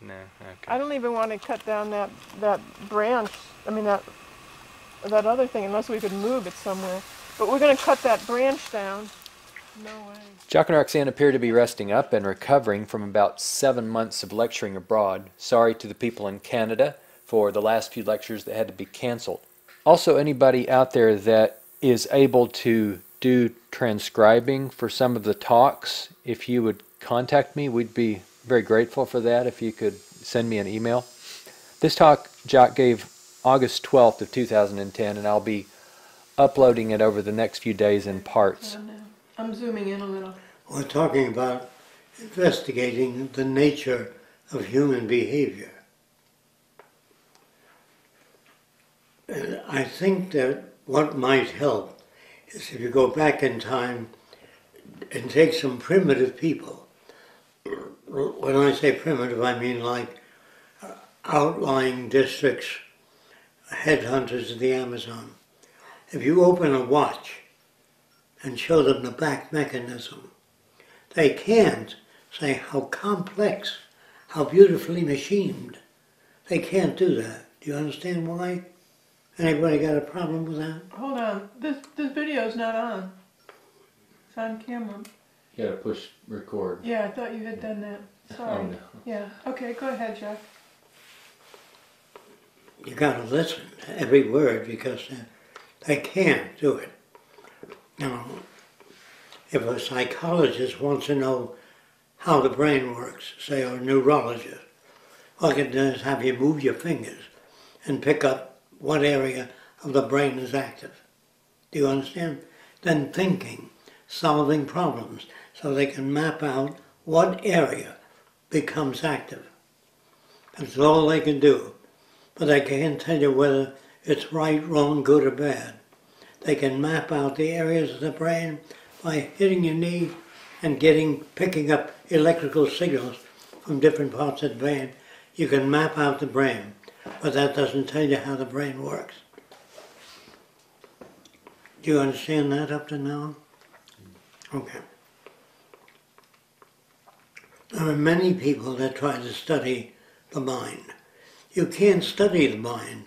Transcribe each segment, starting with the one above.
No, okay. I don't even want to cut down that branch, I mean that other thing, unless we could move it somewhere. But we're going to cut that branch down. No way. Jacque and Roxanne appear to be resting up and recovering from about 7 months of lecturing abroad. Sorry to the people in Canada for the last few lectures that had to be canceled. Also, anybody out there that is able to do transcribing for some of the talks, if you would contact me, we'd be very grateful for that if you could send me an email. This talk Jacque gave August 12th of 2010, and I'll be uploading it over the next few days in parts. I'm zooming in a little. We're talking about investigating the nature of human behavior. And I think that what might help is if you go back in time and take some primitive people. When I say primitive, I mean like outlying districts, headhunters of the Amazon. If you open a watch and show them the back mechanism, they can't say how complex, how beautifully machined. They can't do that. Do you understand why? Anybody got a problem with that? Hold on, this video's not on. It's on camera. You gotta push record. Yeah, I thought you had done that. Sorry. Oh, no. Yeah, okay, go ahead, Jacque. You gotta listen to every word because they can't do it. Now, if a psychologist wants to know how the brain works, say, or a neurologist, all I can do is have you move your fingers and pick up what area of the brain is active. Do you understand? Then thinking, solving problems, so they can map out what area becomes active. That's all they can do. But they can't tell you whether it's right, wrong, good, or bad. They can map out the areas of the brain by hitting your knee and picking up electrical signals from different parts of the brain. You can map out the brain, but that doesn't tell you how the brain works. Do you understand that up to now? Okay. There are many people that try to study the mind. You can't study the mind.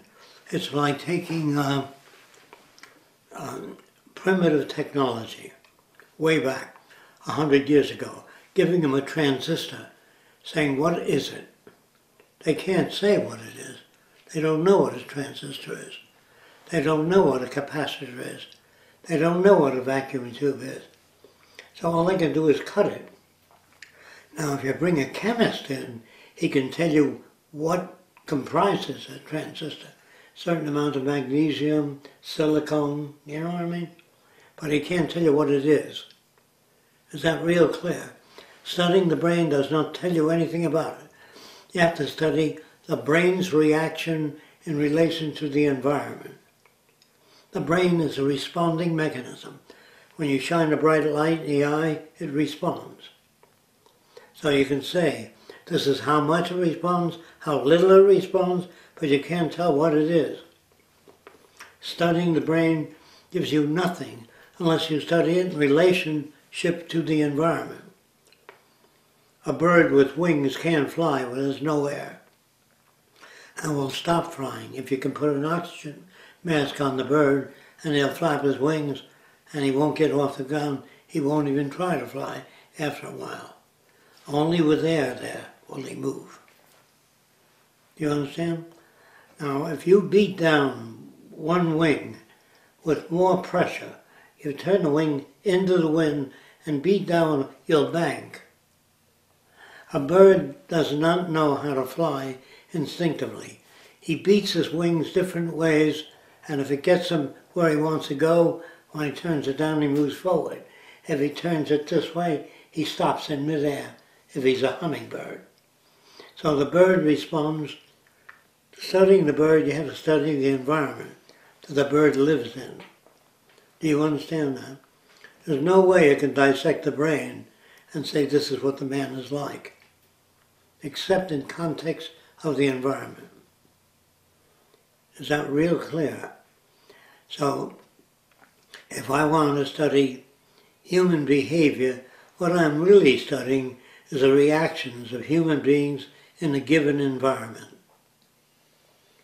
It's like taking primitive technology way back 100 years ago, giving them a transistor, saying, what is it? They can't say what it is. They don't know what a transistor is. They don't know what a capacitor is. They don't know what a vacuum tube is. So all they can do is cut it. Now if you bring a chemist in, he can tell you what comprises a transistor. Certain amount of magnesium, silicone, you know what I mean? But he can't tell you what it is. Is that real clear? Studying the brain does not tell you anything about it. You have to study the brain's reaction in relation to the environment. The brain is a responding mechanism. When you shine a bright light in the eye, it responds. So you can say, this is how much it responds, how little it responds, but you can't tell what it is. Studying the brain gives you nothing unless you study it in relationship to the environment. A bird with wings can't fly when there's no air, and will stop flying if you can put an oxygen mask on the bird, and he'll flap his wings and he won't get off the ground. He won't even try to fly after a while. Only with air there will he move. Do you understand? Now, if you beat down one wing with more pressure, you turn the wing into the wind and beat down, you'll bank. A bird does not know how to fly instinctively. He beats his wings different ways, and if it gets him where he wants to go, when he turns it down, he moves forward. If he turns it this way, he stops in midair, if he's a hummingbird. So the bird responds. Studying the bird, you have to study the environment that the bird lives in. Do you understand that? There's no way you can dissect the brain and say this is what the man is like, except in context of the environment. Is that real clear? So, if I want to study human behavior, what I'm really studying is the reactions of human beings in a given environment.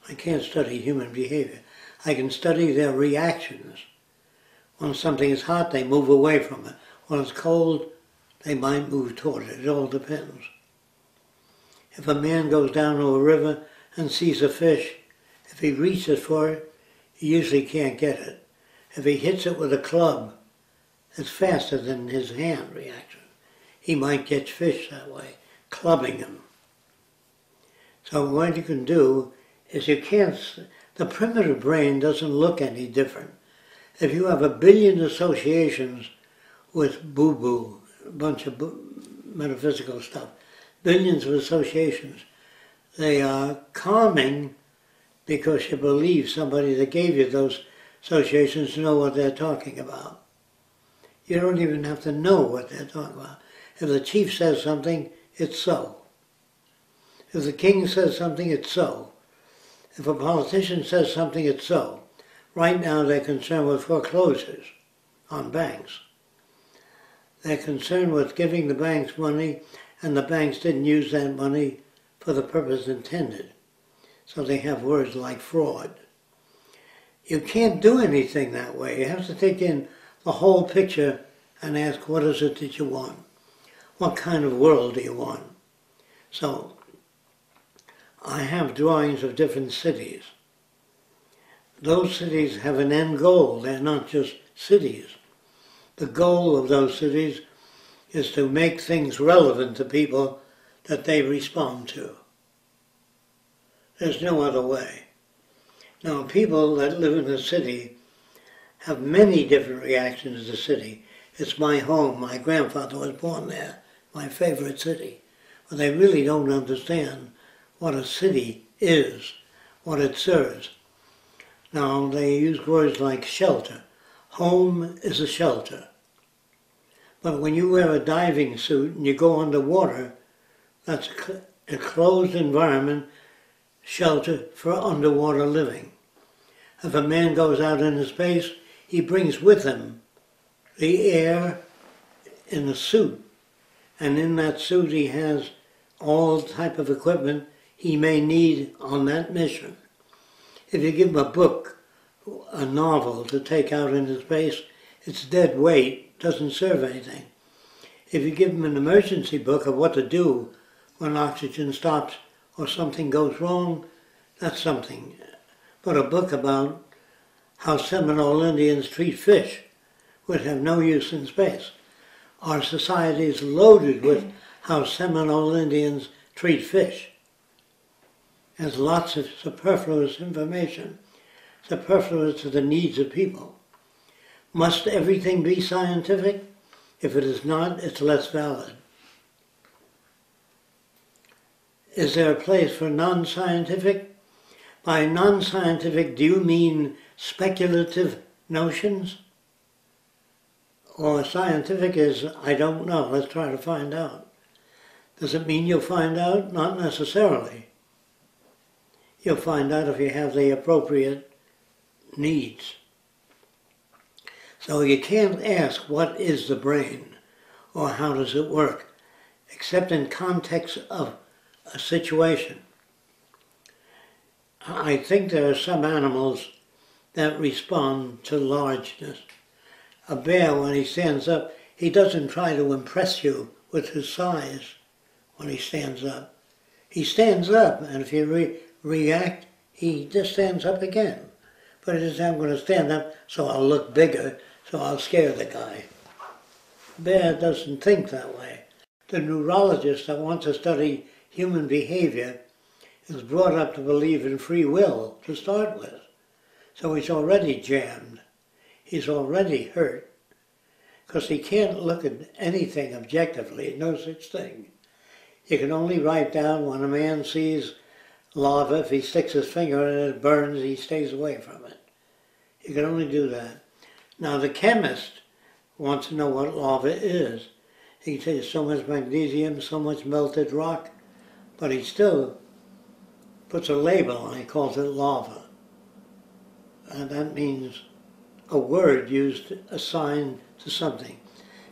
I can't study human behavior. I can study their reactions. When something is hot, they move away from it. When it's cold, they might move toward it. It all depends. If a man goes down to a river and sees a fish, if he reaches for it, he usually can't get it. If he hits it with a club, it's faster than his hand reaction. He might catch fish that way, clubbing them. So what you can do is the primitive brain doesn't look any different. If you have 1 billion associations with boo-boo, a bunch of metaphysical stuff, billions of associations, they are calming because you believe somebody that gave you those associations know what they're talking about. You don't even have to know what they're talking about. If the chief says something, it's so. If the king says something, it's so. If a politician says something, it's so. Right now they're concerned with foreclosures on banks. They're concerned with giving the banks money, and the banks didn't use that money for the purpose intended. So they have words like fraud. You can't do anything that way. You have to take in the whole picture and ask, what is it that you want? What kind of world do you want? So I have drawings of different cities. Those cities have an end goal. They're not just cities. The goal of those cities is to make things relevant to people that they respond to. There's no other way. Now, people that live in a city have many different reactions to the city. It's my home. My grandfather was born there, my favorite city. But they really don't understand what a city is, what it serves. Now, they use words like shelter. Home is a shelter. But when you wear a diving suit and you go underwater, that's a closed environment, shelter for underwater living. If a man goes out into space, he brings with him the air in a suit. And in that suit he has all type of equipment he may need on that mission. If you give him a book, a novel to take out into space, it's dead weight, doesn't serve anything. If you give him an emergency book of what to do when oxygen stops or something goes wrong, that's something. But a book about how Seminole Indians treat fish would have no use in space. Our society is loaded with how Seminole Indians treat fish. There's lots of superfluous information, superfluous to the needs of people. Must everything be scientific? If it is not, it's less valid. Is there a place for non-scientific? By non-scientific, do you mean speculative notions? Or scientific is, I don't know, let's try to find out. Does it mean you'll find out? Not necessarily. You'll find out if you have the appropriate needs. So you can't ask, what is the brain? Or how does it work? Except in context of a situation. I think there are some animals that respond to largeness. A bear, when he stands up, he doesn't try to impress you with his size when he stands up. He stands up, and if you react, he just stands up again. But he says, I'm going to stand up so I'll look bigger, so I'll scare the guy. Bear doesn't think that way. The neurologist that wants to study human behavior is brought up to believe in free will to start with. So he's already jammed. He's already hurt. Because he can't look at anything objectively, no such thing. You can only write down when a man sees lava, if he sticks his finger in it, it burns, he stays away from it. You can only do that. Now the chemist wants to know what lava is. He can tell you so much magnesium, so much melted rock, but he still puts a label on it, he calls it lava. And that means a word used assigned to something.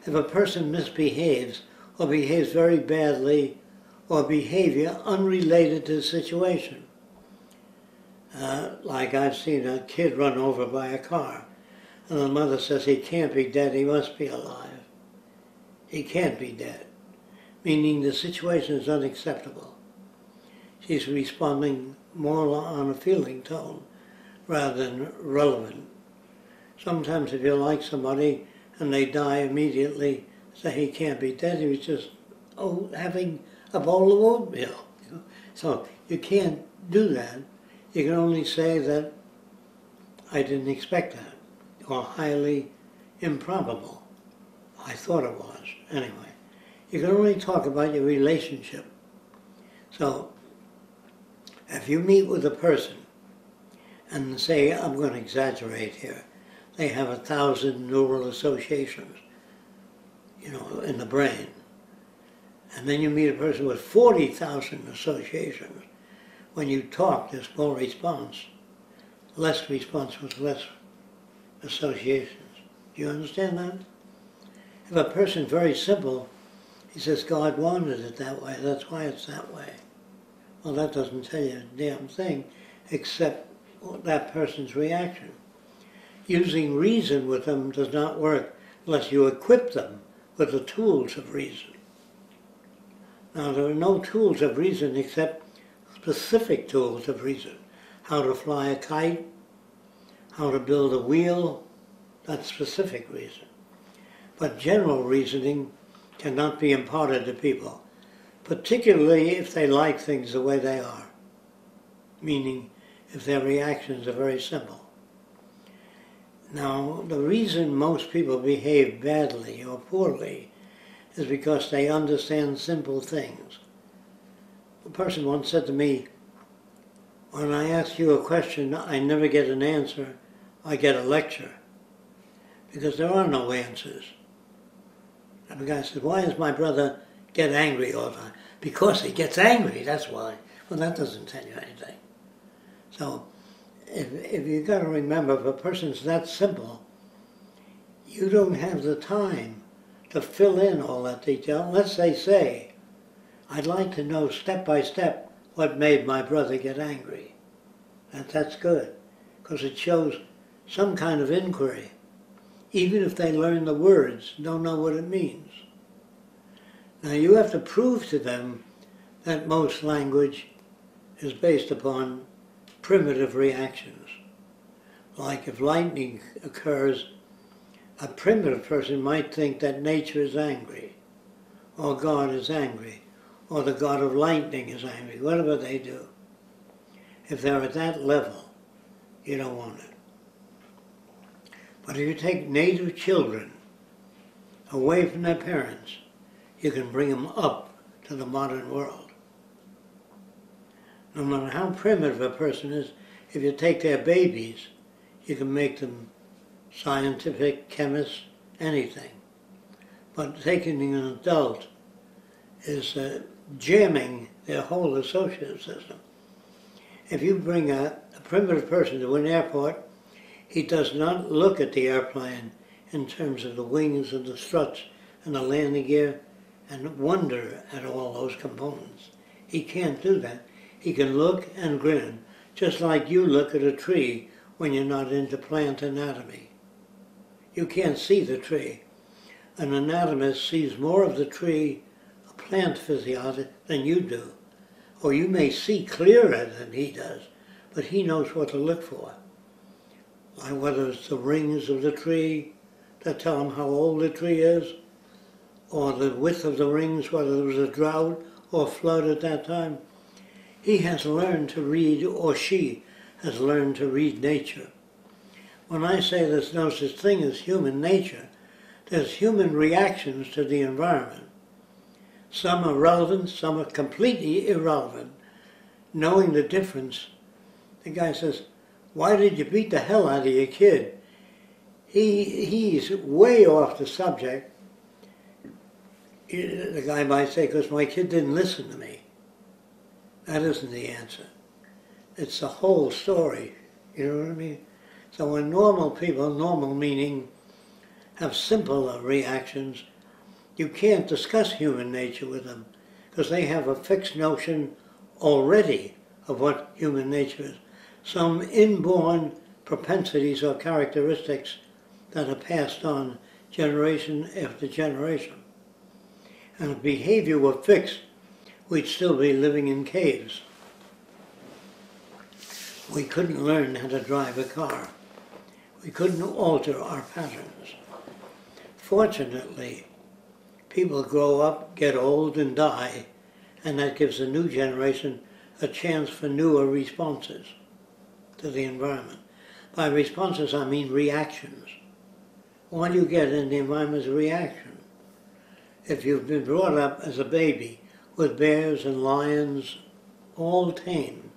If a person misbehaves or behaves very badly or behavior unrelated to the situation. Like I've seen a kid run over by a car, and the mother says, he can't be dead, he must be alive. He can't be dead, meaning the situation is unacceptable. She's responding more on a feeling tone rather than relevant. Sometimes if you like somebody and they die immediately, say he can't be dead, he was just having a bowl of oatmeal. You know? So you can't do that. You can only say that I didn't expect that, or highly improbable. I thought it was. Anyway, you can only talk about your relationship. So if you meet with a person and say, I'm going to exaggerate here, they have 1,000 neural associations, you know, in the brain. And then you meet a person with 40,000 associations. When you talk, there's more response. Less response with less associations. Do you understand that? If a person's very simple, he says, God wanted it that way, that's why it's that way. Well, that doesn't tell you a damn thing, except that person's reaction. Using reason with them does not work unless you equip them with the tools of reason. Now, there are no tools of reason except specific tools of reason. How to fly a kite, how to build a wheel, that's specific reason. But general reasoning cannot be imparted to people, particularly if they like things the way they are, meaning if their reactions are very simple. Now, the reason most people behave badly or poorly is because they understand simple things. A person once said to me, when I ask you a question, I never get an answer, I get a lecture, because there are no answers. And the guy said, why does my brother get angry all the time? Because he gets angry, that's why. Well, that doesn't tell you anything. So, if you've got to remember, if a person's that simple, you don't have the time to fill in all that detail unless they say, I'd like to know step by step what made my brother get angry. That's good, because it shows some kind of inquiry. Even if they learn the words, don't know what it means. Now you have to prove to them that most language is based upon primitive reactions. Like if lightning occurs, a primitive person might think that nature is angry, or God is angry, or the God of lightning is angry, whatever they do. If they're at that level, you don't want it. But if you take native children away from their parents, you can bring them up to the modern world. No matter how primitive a person is, if you take their babies, you can make them scientific, chemists, anything. But taking an adult is jamming their whole associative system. If you bring a primitive person to an airport, he does not look at the airplane in terms of the wings and the struts and the landing gear and wonder at all those components. He can't do that. He can look and grin, just like you look at a tree when you're not into plant anatomy. You can't see the tree. An anatomist sees more of the tree, a plant physiologist, than you do. Or you may see clearer than he does, but he knows what to look for. Like whether it's the rings of the tree that tell him how old the tree is, or the width of the rings, whether there was a drought or flood at that time. He has learned to read, or she has learned to read nature. When I say there's no such thing as human nature, there's human reactions to the environment. Some are relevant, some are completely irrelevant. Knowing the difference, the guy says, why did you beat the hell out of your kid? He's way off the subject. The guy might say, because my kid didn't listen to me. That isn't the answer. It's the whole story. You know what I mean? So when normal people, normal meaning, have simple reactions, you can't discuss human nature with them, because they have a fixed notion already of what human nature is. Some inborn propensities or characteristics that are passed on generation after generation. And if behavior were fixed, we'd still be living in caves. We couldn't learn how to drive a car. We couldn't alter our patterns. Fortunately, people grow up, get old, and die, and that gives a new generation a chance for newer responses to the environment. By responses, I mean reactions. All you get in the environment is a reaction. If you've been brought up as a baby with bears and lions, all tame,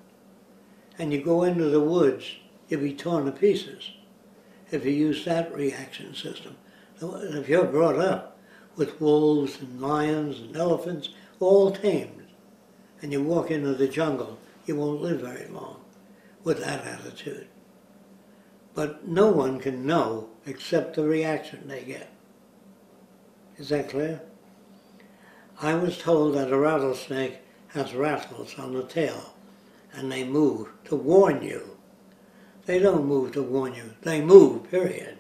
and you go into the woods, you'll be torn to pieces if you use that reaction system. If you're brought up with wolves and lions and elephants, all tamed, and you walk into the jungle, you won't live very long with that attitude. But no one can know except the reaction they get. Is that clear? I was told that a rattlesnake has rattles on the tail, and they move to warn you. They don't move to warn you. They move, period.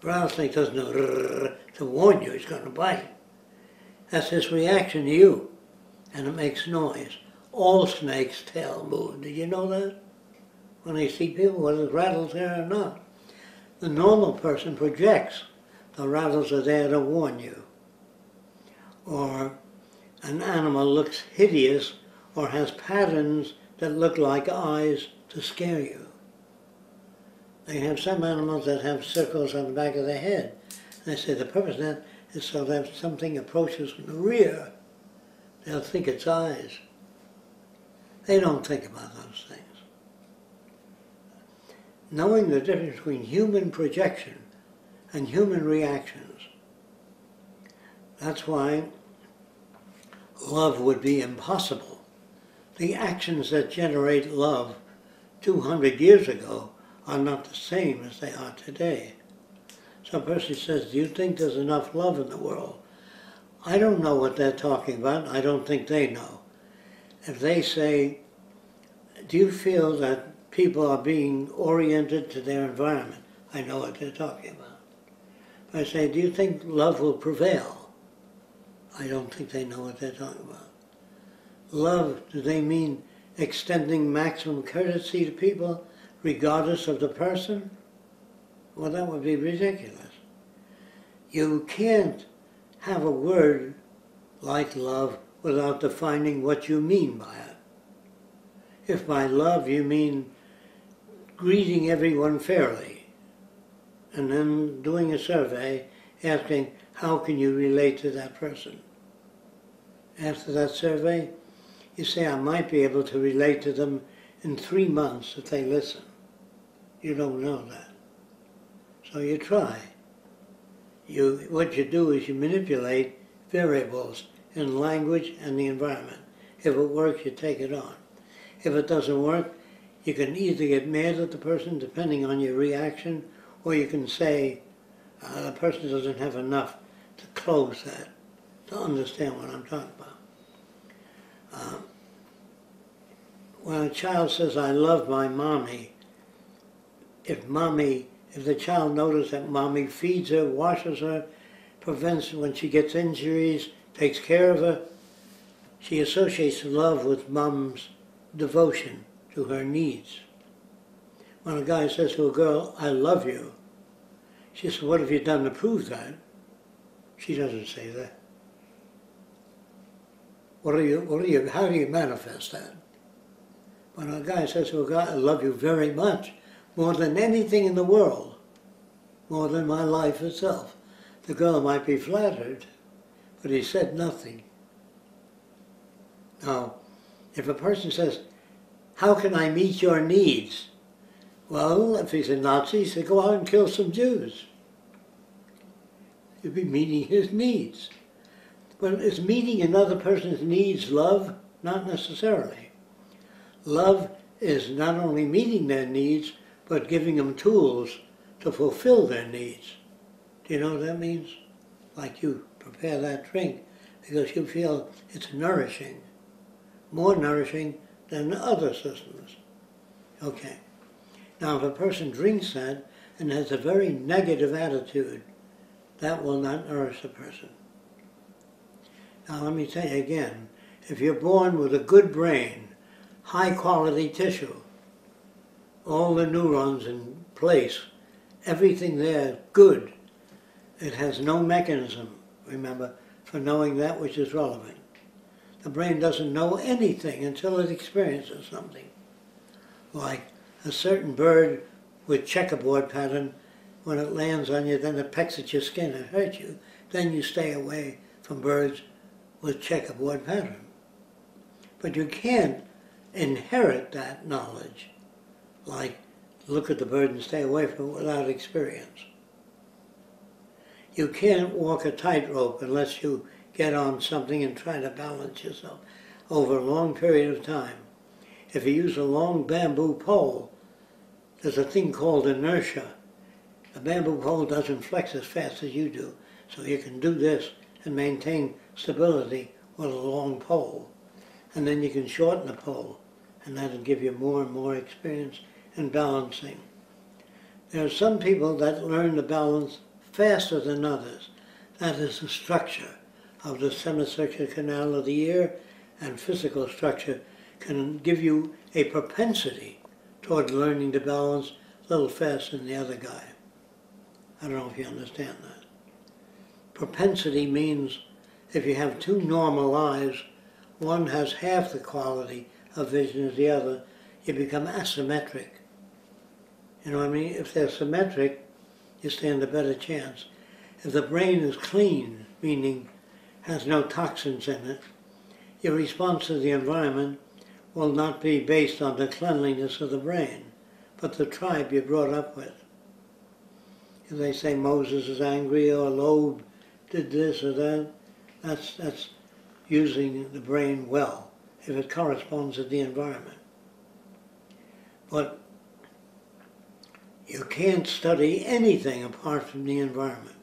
Rattlesnake doesn't know to warn you he's going to bite. That's his reaction to you, and it makes noise. All snakes' tail move. Did you know that? When they see people, whether it rattles there or not. The normal person projects. The rattles are there to warn you. Or an animal looks hideous or has patterns that look like eyes to scare you. They have some animals that have circles on the back of their head. And they say the purpose of that is so that if something approaches from the rear, they'll think it's eyes. They don't think about those things. Knowing the difference between human projection and human reactions, that's why love would be impossible. The actions that generate love 200 years ago are not the same as they are today. Some person says, do you think there's enough love in the world? I don't know what they're talking about. I don't think they know. If they say, do you feel that people are being oriented to their environment? I know what they're talking about. If I say, do you think love will prevail? I don't think they know what they're talking about. Love, do they mean extending maximum courtesy to people regardless of the person? Well, that would be ridiculous. You can't have a word like love without defining what you mean by it. If by love you mean greeting everyone fairly, and then doing a survey asking, how can you relate to that person? After that survey, you say, I might be able to relate to them in 3 months if they listen. You don't know that. So you try. What you do is you manipulate variables in language and the environment. If it works, you take it on. If it doesn't work, you can either get mad at the person, depending on your reaction, or you can say, the person doesn't have enough to close that, to understand what I'm talking about. When a child says, I love my mommy, if the child notices that mommy feeds her, washes her, prevents when she gets injuries, takes care of her, she associates love with mom's devotion to her needs. When a guy says to a girl, I love you, she says, what have you done to prove that? She doesn't say that. How do you manifest that? When a guy says to a guy, I love you very much, more than anything in the world, more than my life itself, the girl might be flattered, but he said nothing. Now, if a person says, how can I meet your needs? Well, if he's a Nazi, he said, go out and kill some Jews. You'd be meeting his needs. But is meeting another person's needs love? Not necessarily. Love is not only meeting their needs, but giving them tools to fulfill their needs. Do you know what that means? Like you prepare that drink, because you feel it's nourishing, more nourishing than other systems. Okay. Now, if a person drinks that and has a very negative attitude, that will not nourish the person. Now, let me tell you again, if you're born with a good brain, high quality tissue, all the neurons in place, everything there good, it has no mechanism, remember, for knowing that which is relevant. The brain doesn't know anything until it experiences something. Like a certain bird with checkerboard pattern, when it lands on you, then it pecks at your skin and hurts you. Then you stay away from birds with checkerboard pattern. But you can't inherit that knowledge, like look at the bird and stay away from it without experience. You can't walk a tightrope unless you get on something and try to balance yourself over a long period of time. If you use a long bamboo pole, there's a thing called inertia. A bamboo pole doesn't flex as fast as you do, so you can do this and maintain stability with a long pole. And then you can shorten the pole, and that'll give you more and more experience in balancing. There are some people that learn to balance faster than others. That is the structure of the semicircular canal of the ear, and physical structure can give you a propensity toward learning to balance a little faster than the other guy. I don't know if you understand that. Propensity means if you have two normal eyes, one has half the quality of vision as the other, you become asymmetric. You know what I mean? If they're symmetric, you stand a better chance. If the brain is clean, meaning has no toxins in it, your response to the environment will not be based on the cleanliness of the brain, but the tribe you're brought up with. If they say Moses is angry or Loeb did this or that, that's using the brain well, if it corresponds to the environment. But you can't study anything apart from the environment.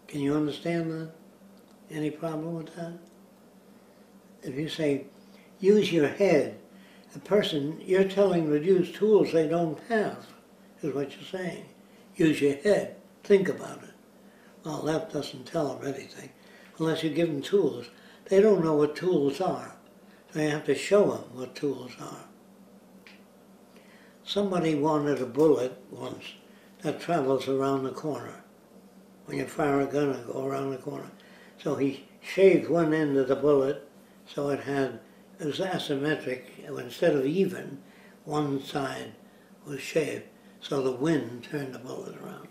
Can you understand that? Any problem with that? If you say, use your head, a person, you're telling them to use tools they don't have, is what you're saying. Use your head, think about it. Well, that doesn't tell them anything, unless you give them tools. They don't know what tools are. They have to show them what tools are. Somebody wanted a bullet once that travels around the corner. When you fire a gun, it'll go around the corner. So he shaved one end of the bullet so it was asymmetric. Instead of even, one side was shaved, so the wind turned the bullet around.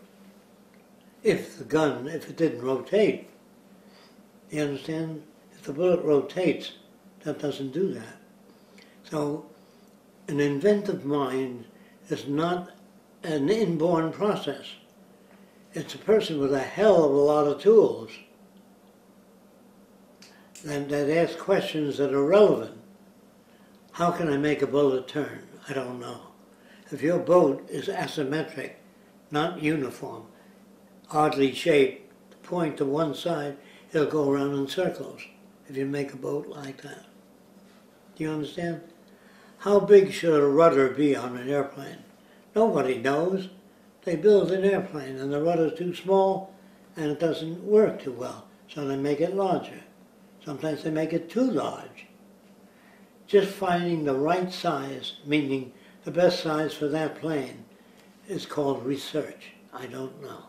If it didn't rotate, you understand? If the bullet rotates, that doesn't do that. So an inventive mind is not an inborn process. It's a person with a hell of a lot of tools that ask questions that are relevant. How can I make a bullet turn? I don't know. If your boat is asymmetric, not uniform, oddly shaped, point to one side, it'll go around in circles if you make a boat like that. Do you understand? How big should a rudder be on an airplane? Nobody knows. They build an airplane and the rudder's too small and it doesn't work too well, so they make it larger. Sometimes they make it too large. Just finding the right size, meaning the best size for that plane, is called research. I don't know.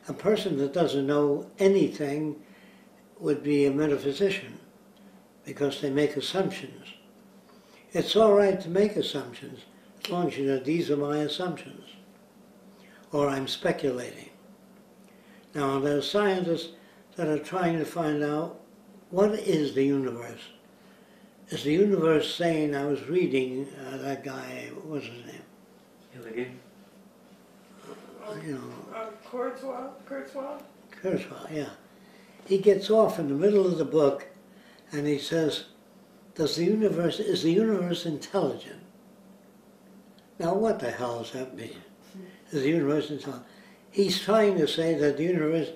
A person that doesn't know anything would be a metaphysician because they make assumptions. It's all right to make assumptions as long as you know these are my assumptions or I'm speculating. Now there are scientists that are trying to find out what is the universe. Is the universe sane? I was reading that guy, what was his name? Illigan? You know, Kurzweil, yeah. He gets off in the middle of the book and he says, is the universe intelligent? Now what the hell does that mean? Is the universe intelligent? He's trying to say that the universe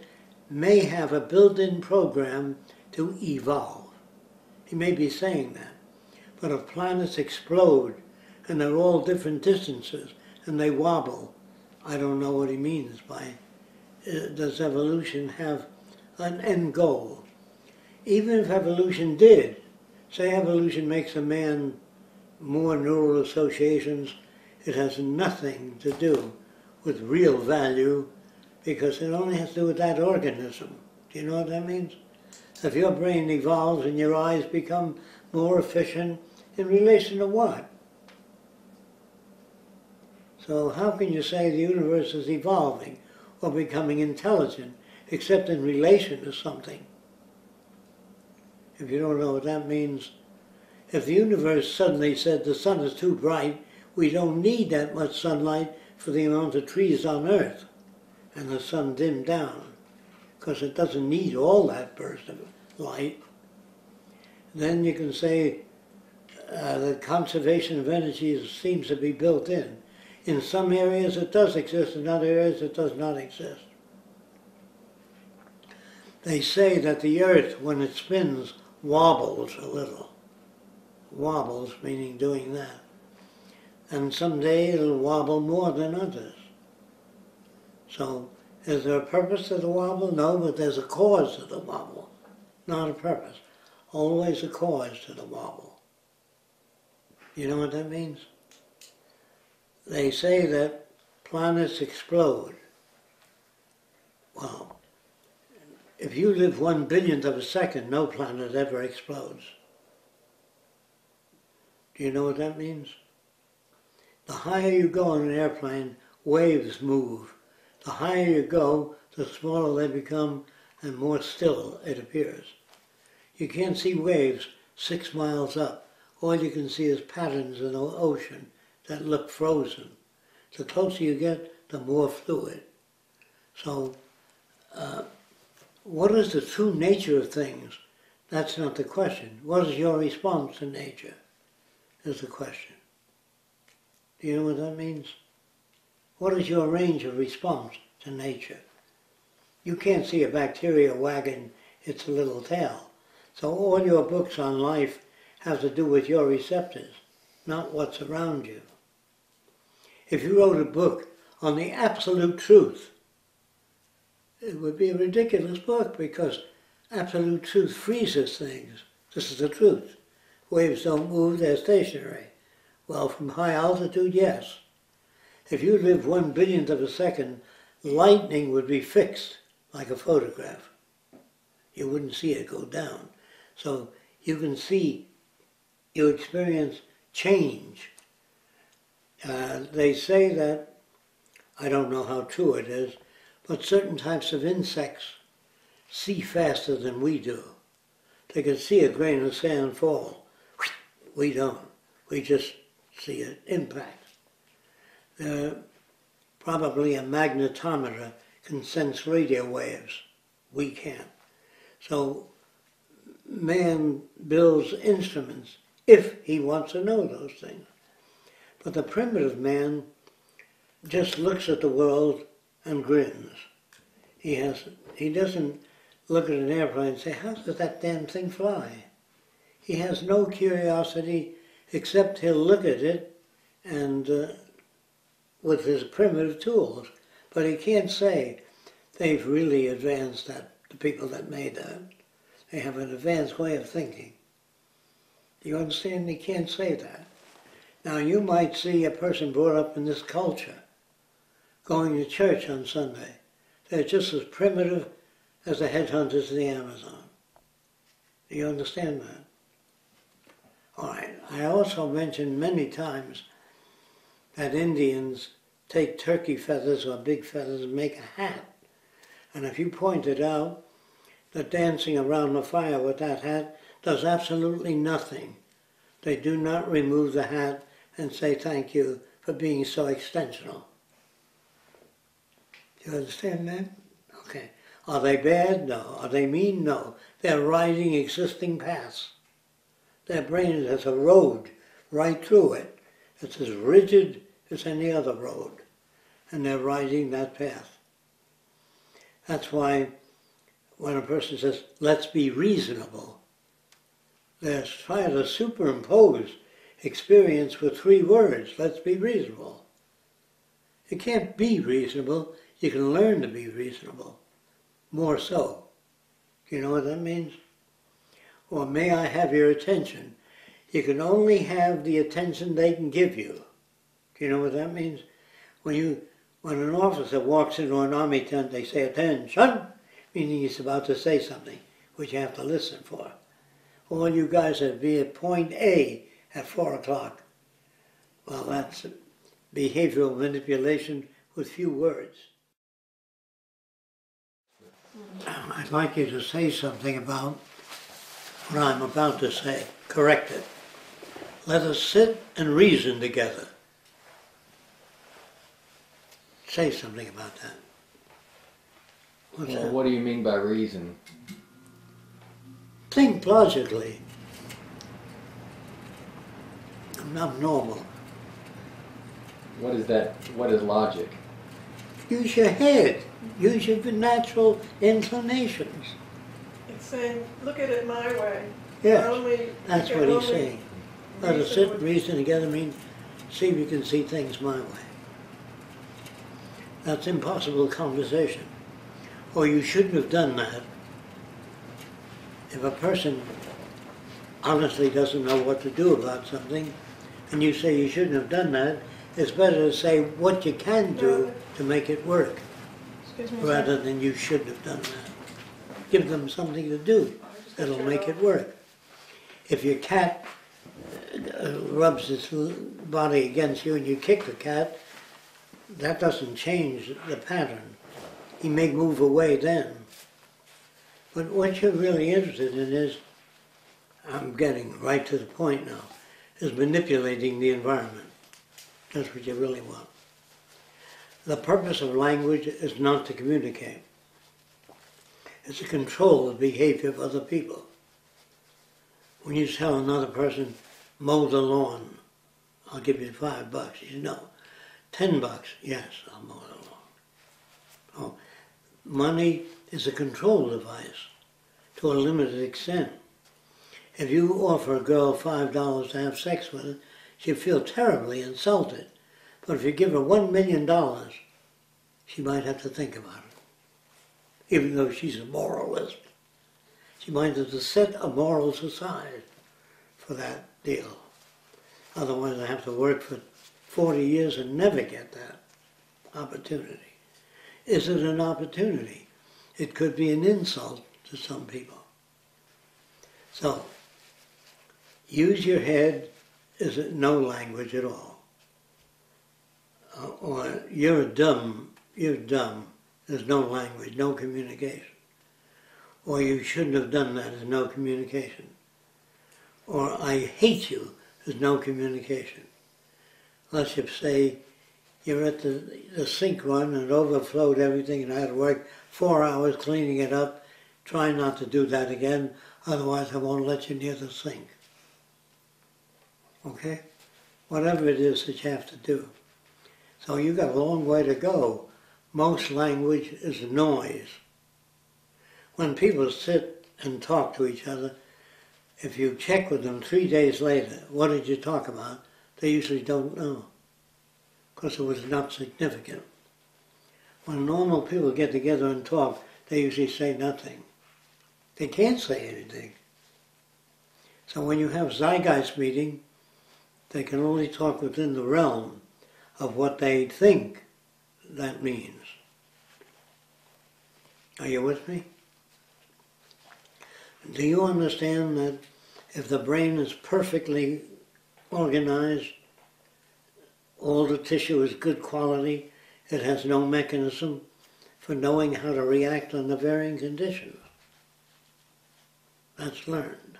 may have a built-in program to evolve. He may be saying that. But if planets explode and they're all different distances and they wobble, I don't know what he means by does evolution have an end goal. Even if evolution did, say evolution makes a man more neural associations, it has nothing to do with real value because it only has to do with that organism. Do you know what that means? If your brain evolves and your eyes become more efficient, in relation to what? So how can you say the universe is evolving or becoming intelligent except in relation to something? If you don't know what that means, if the universe suddenly said the sun is too bright, we don't need that much sunlight for the amount of trees on Earth, and the sun dimmed down, because it doesn't need all that burst of light, then you can say the conservation of energy seems to be built in. In some areas it does exist, in other areas it does not exist. They say that the Earth, when it spins, wobbles a little. Wobbles, meaning doing that. And someday it'll wobble more than others. So, is there a purpose to the wobble? No, but there's a cause to the wobble, not a purpose. Always a cause to the wobble. You know what that means? They say that planets explode. Well, if you live 1/1000000000th of a second, no planet ever explodes. Do you know what that means? The higher you go in an airplane, waves move. The higher you go, the smaller they become and more still it appears. You can't see waves 6 miles up. All you can see is patterns in the ocean that look frozen. The closer you get, the more fluid. So, what is the true nature of things? That's not the question. What is your response to nature is the question. Do you know what that means? What is your range of response to nature? You can't see a bacteria wagging its little tail. So all your books on life have to do with your receptors, not what's around you. If you wrote a book on the absolute truth, it would be a ridiculous book because absolute truth freezes things. This is the truth. Waves don't move, they're stationary. Well, from high altitude, yes. If you lived 1/10000000th of a second, lightning would be fixed like a photograph. You wouldn't see it go down. So you can see, you experience change. They say that, I don't know how true it is, but certain types of insects see faster than we do. They can see a grain of sand fall. We don't. We just see an impact. Probably a magnetometer can sense radio waves. We can't. So man builds instruments if he wants to know those things. But the primitive man just looks at the world and grins. He doesn't look at an airplane and say, how does that damn thing fly? He has no curiosity except he'll look at it and with his primitive tools. But he can't say they've really advanced that, the people that made that. They have an advanced way of thinking. Do you understand? He can't say that. Now you might see a person brought up in this culture going to church on Sunday. They're just as primitive as the headhunters in the Amazon. Do you understand that? All right. I also mentioned many times that Indians take turkey feathers or big feathers and make a hat. And if you pointed out that dancing around the fire with that hat does absolutely nothing. They do not remove the hat and say thank you for being so extensional. Do you understand that? Okay. Are they bad? No. Are they mean? No. They're riding existing paths. Their brain has a road right through it. It's as rigid as any other road. And they're riding that path. That's why when a person says, let's be reasonable, they're trying to superimpose experience with 3 words, let's be reasonable. You can't be reasonable, you can learn to be reasonable, more so. Do you know what that means? Or may I have your attention? You can only have the attention they can give you. Do you know what that means? When an officer walks into an army tent, they say, attention, meaning he's about to say something, which you have to listen for. All you guys are be at point A at 4 o'clock. Well, that's behavioral manipulation with few words. I'd like you to say something about what I'm about to say. Correct it. Let us sit and reason together. Say something about that. What's that? What do you mean by reason? Think logically. I'm not normal. What is that? What is logic? Use your head. Use your natural inclinations. It's saying, look at it my way. Yes, Only, that's you what can he's only saying. Let us reason sit with- and reason together means see if you can see things my way. That's impossible conversation. Or you shouldn't have done that. If a person honestly doesn't know what to do about something, and you say you shouldn't have done that, it's better to say what you can do to make it work, Excuse me, rather sir. than you shouldn't have done that. Give them something to do that'll make it work. If your cat rubs its body against you and you kick the cat, that doesn't change the pattern. He may move away then. But what you're really interested in is, I'm getting right to the point now, is manipulating the environment. That's what you really want. The purpose of language is not to communicate. It's to control the behavior of other people. When you tell another person, mow the lawn, I'll give you $5. You say, no. $10, yes, I'll mow the lawn. Oh, money is a control device to a limited extent. If you offer a girl $5 to have sex with her, she'll feel terribly insulted. But if you give her $1 million, she might have to think about it. Even though she's a moralist, she might have to set a morals aside for that deal. Otherwise I have to work for 40 years and never get that opportunity. Is it an opportunity? It could be an insult to some people. So, use your head is no language at all. Or you're dumb, there's no language, no communication. Or you shouldn't have done that, there's no communication. Or I hate you, there's no communication. Unless you say, you're at the sink run and it overflowed everything and I had to work 4 hours cleaning it up. Try not to do that again, otherwise I won't let you near the sink. Okay? Whatever it is that you have to do. So you've got a long way to go. Most language is noise. When people sit and talk to each other, if you check with them 3 days later, what did you talk about? They usually don't know, because it was not significant. When normal people get together and talk, they usually say nothing. They can't say anything. So when you have zeitgeist meeting, they can only talk within the realm of what they think that means. Are you with me? Do you understand that if the brain is perfectly organized, all the tissue is good quality, it has no mechanism for knowing how to react under varying conditions? That's learned.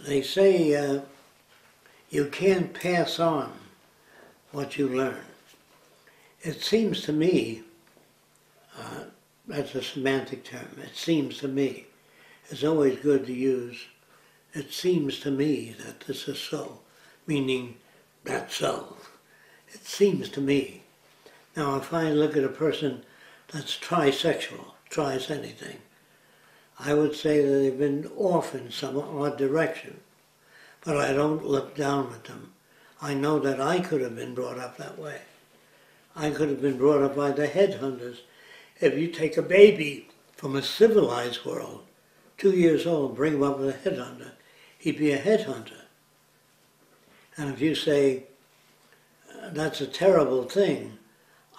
They say you can't pass on what you learn. It seems to me, that's a semantic term, it seems to me. It's always good to use, it seems to me that this is so, meaning that's so. It seems to me. Now if I look at a person that's trisexual, tries anything. I would say that they've been off in some odd direction, but I don't look down at them. I know that I could have been brought up that way. I could have been brought up by the headhunters. If you take a baby from a civilized world, 2 years old, bring him up with a headhunter, he'd be a headhunter. And if you say, that's a terrible thing,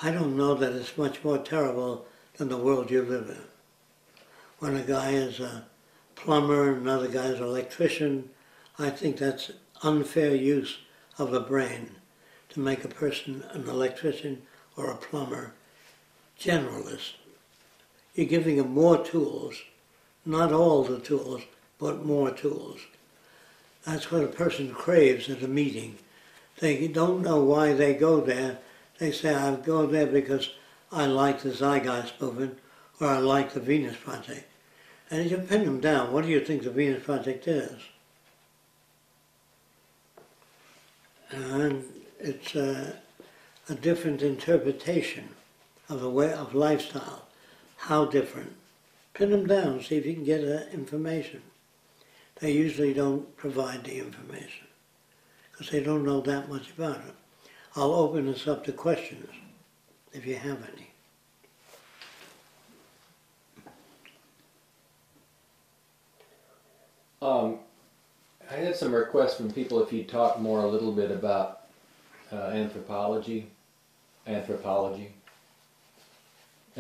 I don't know that it's much more terrible than the world you live in. When a guy is a plumber, another guy is an electrician, I think that's unfair use of the brain to make a person an electrician or a plumber generalist. You're giving them more tools, not all the tools, but more tools. That's what a person craves at a meeting. They don't know why they go there. They say, I go there because I like the Zeitgeist movement or I like the Venus Project. And you pin them down. What do you think the Venus Project is? And it's a different interpretation of the way of lifestyle. How different? Pin them down, see if you can get information. They usually don't provide the information because they don't know that much about it. I'll open this up to questions if you have any. I had some requests from people if you'd talk more a little bit about anthropology as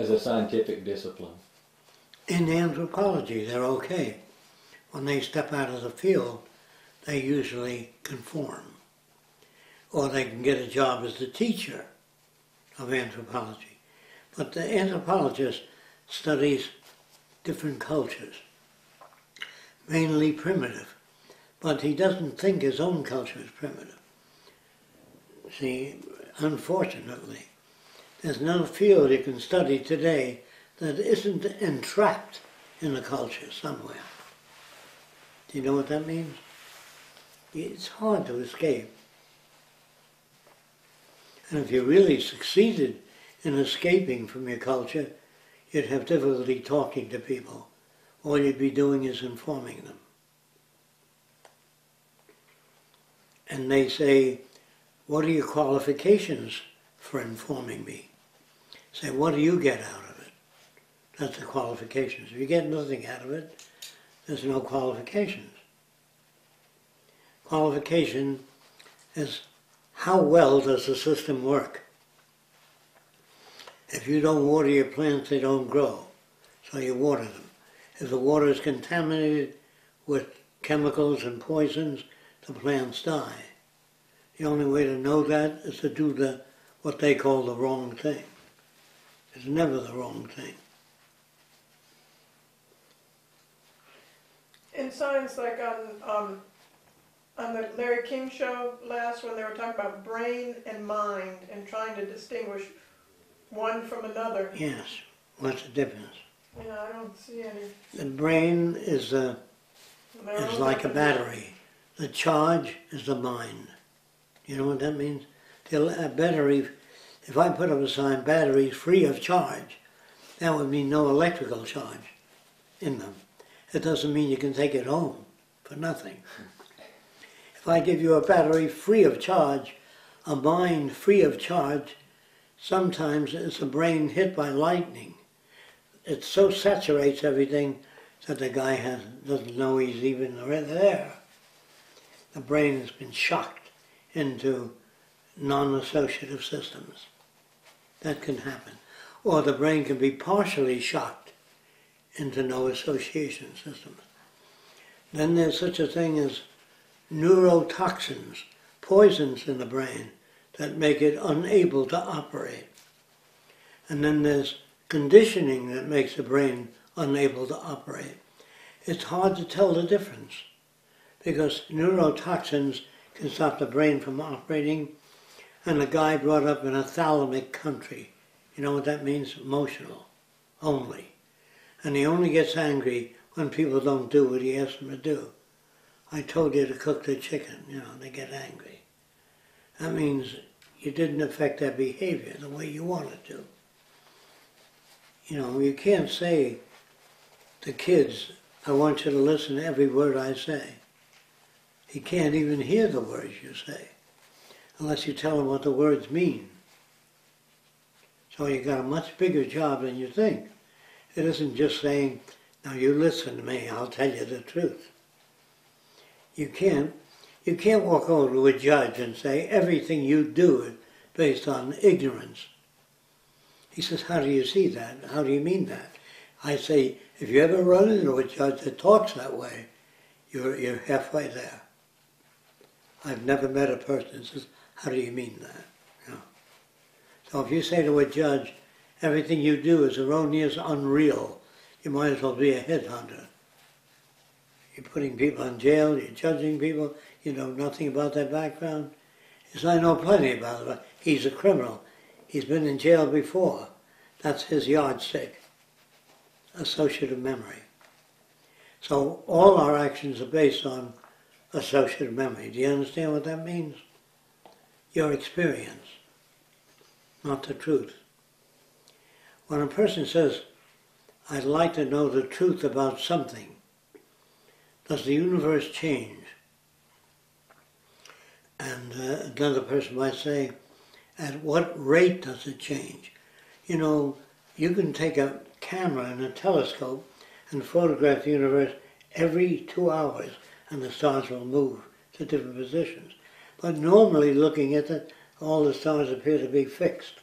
a scientific discipline. In anthropology, they're okay. When they step out of the field, they usually conform. Or they can get a job as the teacher of anthropology. But the anthropologist studies different cultures, mainly primitive. But he doesn't think his own culture is primitive. See, unfortunately, there's no field you can study today that isn't entrapped in a culture somewhere. Do you know what that means? It's hard to escape. And if you really succeeded in escaping from your culture, you'd have difficulty talking to people. All you'd be doing is informing them. And they say, what are your qualifications for informing me? Say, what do you get out of it? That's the qualifications. If you get nothing out of it, there's no qualifications. Qualification is how well does the system work? If you don't water your plants, they don't grow. So you water them. If the water is contaminated with chemicals and poisons, the plants die. The only way to know that is to do what they call the wrong thing. It's never the wrong thing. In science, like on the Larry King show last, when they were talking about brain and mind and trying to distinguish one from another. Yes. What's the difference? Yeah, I don't see any. The brain is like a battery. The charge is the mind. You know what that means? A battery, if I put up a sign, batteries free of charge, that would mean no electrical charge in them. It doesn't mean you can take it home for nothing. If I give you a battery free of charge, a mind free of charge, sometimes it's a brain hit by lightning. It so saturates everything that the guy doesn't know he's even there. The brain has been shocked into non-associative systems. That can happen. Or the brain can be partially shocked into no association systems. Then there's such a thing as neurotoxins, poisons in the brain that make it unable to operate. And then there's conditioning that makes the brain unable to operate. It's hard to tell the difference because neurotoxins can stop the brain from operating, and a guy brought up in a thalamic country, you know what that means? Emotional, only. And he only gets angry when people don't do what he asks them to do. I told you to cook the chicken, they get angry. That means you didn't affect their behavior the way you wanted to. You know, you can't say to kids, I want you to listen to every word I say. He can't even hear the words you say unless you tell him what the words mean. So you got a much bigger job than you think. It isn't just saying, now you listen to me, I'll tell you the truth. You can't walk over to a judge and say everything you do is based on ignorance. He says, how do you see that? How do you mean that? I say, if you ever run into a judge that talks that way, you're halfway there. I've never met a person that says, how do you mean that? You know? So if you say to a judge, everything you do is erroneous, unreal, you might as well be a headhunter. You're putting people in jail, you're judging people, you know nothing about their background. He says, I know plenty about it, but he's a criminal. He's been in jail before. That's his yardstick. Associative memory. So all our actions are based on associative memory. Do you understand what that means? Your experience, not the truth. When a person says, I'd like to know the truth about something, does the universe change? And another person might say, at what rate does it change? You know, you can take a camera and a telescope and photograph the universe every 2 hours and the stars will move to different positions. But normally looking at it, all the stars appear to be fixed.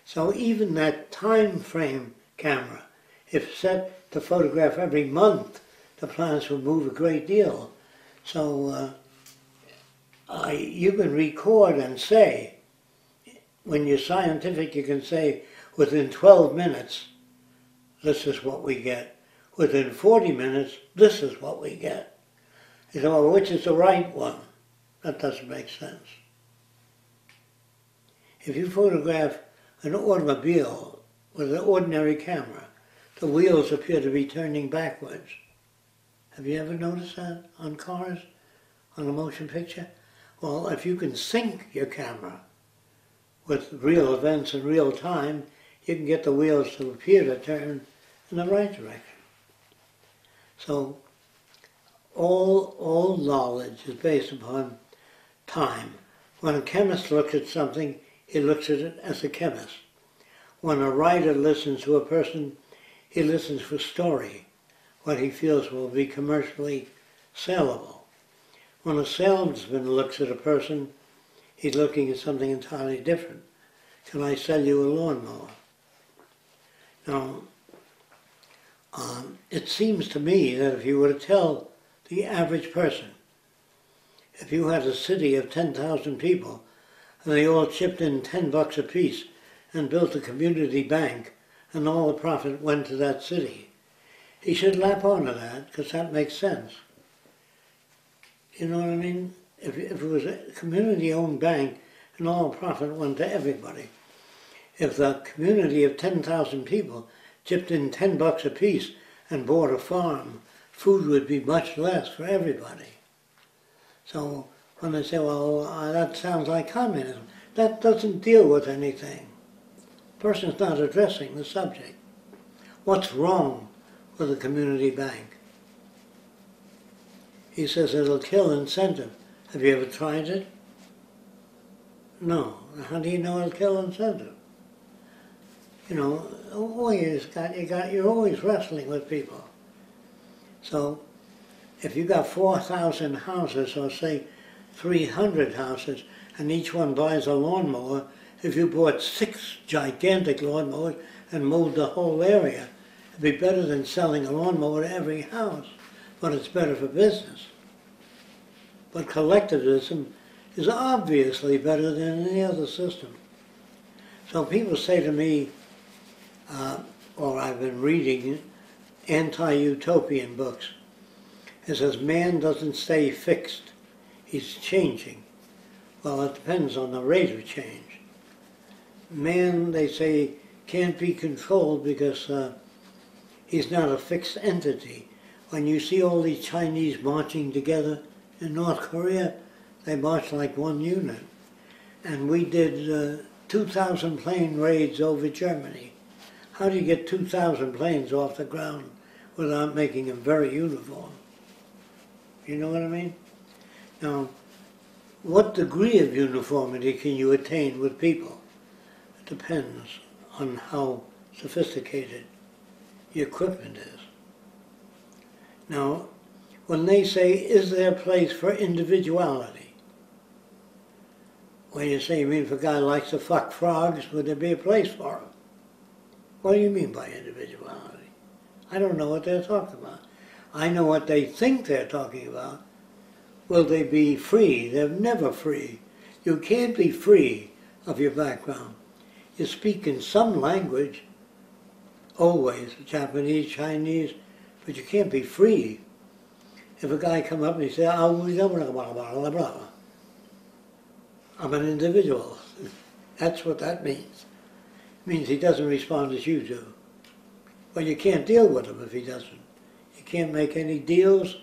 So even that time frame camera, if set to photograph every month, the planets will move a great deal. So you can record and say, when you're scientific, you can say, within 12 minutes, this is what we get. Within 40 minutes, this is what we get. You say, well, which is the right one? That doesn't make sense. If you photograph an automobile with an ordinary camera, the wheels appear to be turning backwards. Have you ever noticed that on cars, on a motion picture? Well, if you can sync your camera with real events in real time, you can get the wheels to appear to turn in the right direction. So all knowledge is based upon time. When a chemist looks at something, he looks at it as a chemist. When a writer listens to a person, he listens for story, what he feels will be commercially saleable. When a salesman looks at a person, he's looking at something entirely different. Can I sell you a lawnmower? Now, it seems to me that if you were to tell the average person, if you had a city of 10,000 people and they all chipped in $10 apiece and built a community bank and all the profit went to that city, he should lap onto that because that makes sense. You know what I mean? If it was a community-owned bank and all the profit went to everybody, if the community of 10,000 people chipped in $10 apiece and bought a farm, food would be much less for everybody. So when they say, well, that sounds like communism, that doesn't deal with anything. The person's not addressing the subject. What's wrong with a community bank? He says it'll kill incentive. Have you ever tried it? No. How do you know it'll kill incentive? You know, you're always wrestling with people. So if you got 4,000 houses, or say 300 houses, and each one buys a lawnmower, if you bought 6 gigantic lawnmowers and mowed the whole area, it'd be better than selling a lawnmower to every house, but it's better for business. But collectivism is obviously better than any other system. So people say to me, or I've been reading anti-utopian books. It says man doesn't stay fixed, he's changing. Well, it depends on the rate of change. Man, they say, can't be controlled because he's not a fixed entity. When you see all these Chinese marching together in North Korea, they march like one unit. And we did 2,000 plane raids over Germany. How do you get 2,000 planes off the ground without making them very uniform? You know what I mean? Now, what degree of uniformity can you attain with people? It depends on how sophisticated the equipment is. Now, when they say, is there a place for individuality? When you say, you mean if a guy likes to fuck frogs, would there be a place for him? What do you mean by individuality? I don't know what they're talking about. I know what they think they're talking about. Will they be free? They're never free. You can't be free of your background. You speak in some language, always, Japanese, Chinese, but you can't be free. If a guy come up and he says, I'm an individual, that's what that means. It means he doesn't respond as you do. Well, you can't deal with him if he doesn't. You can't make any deals.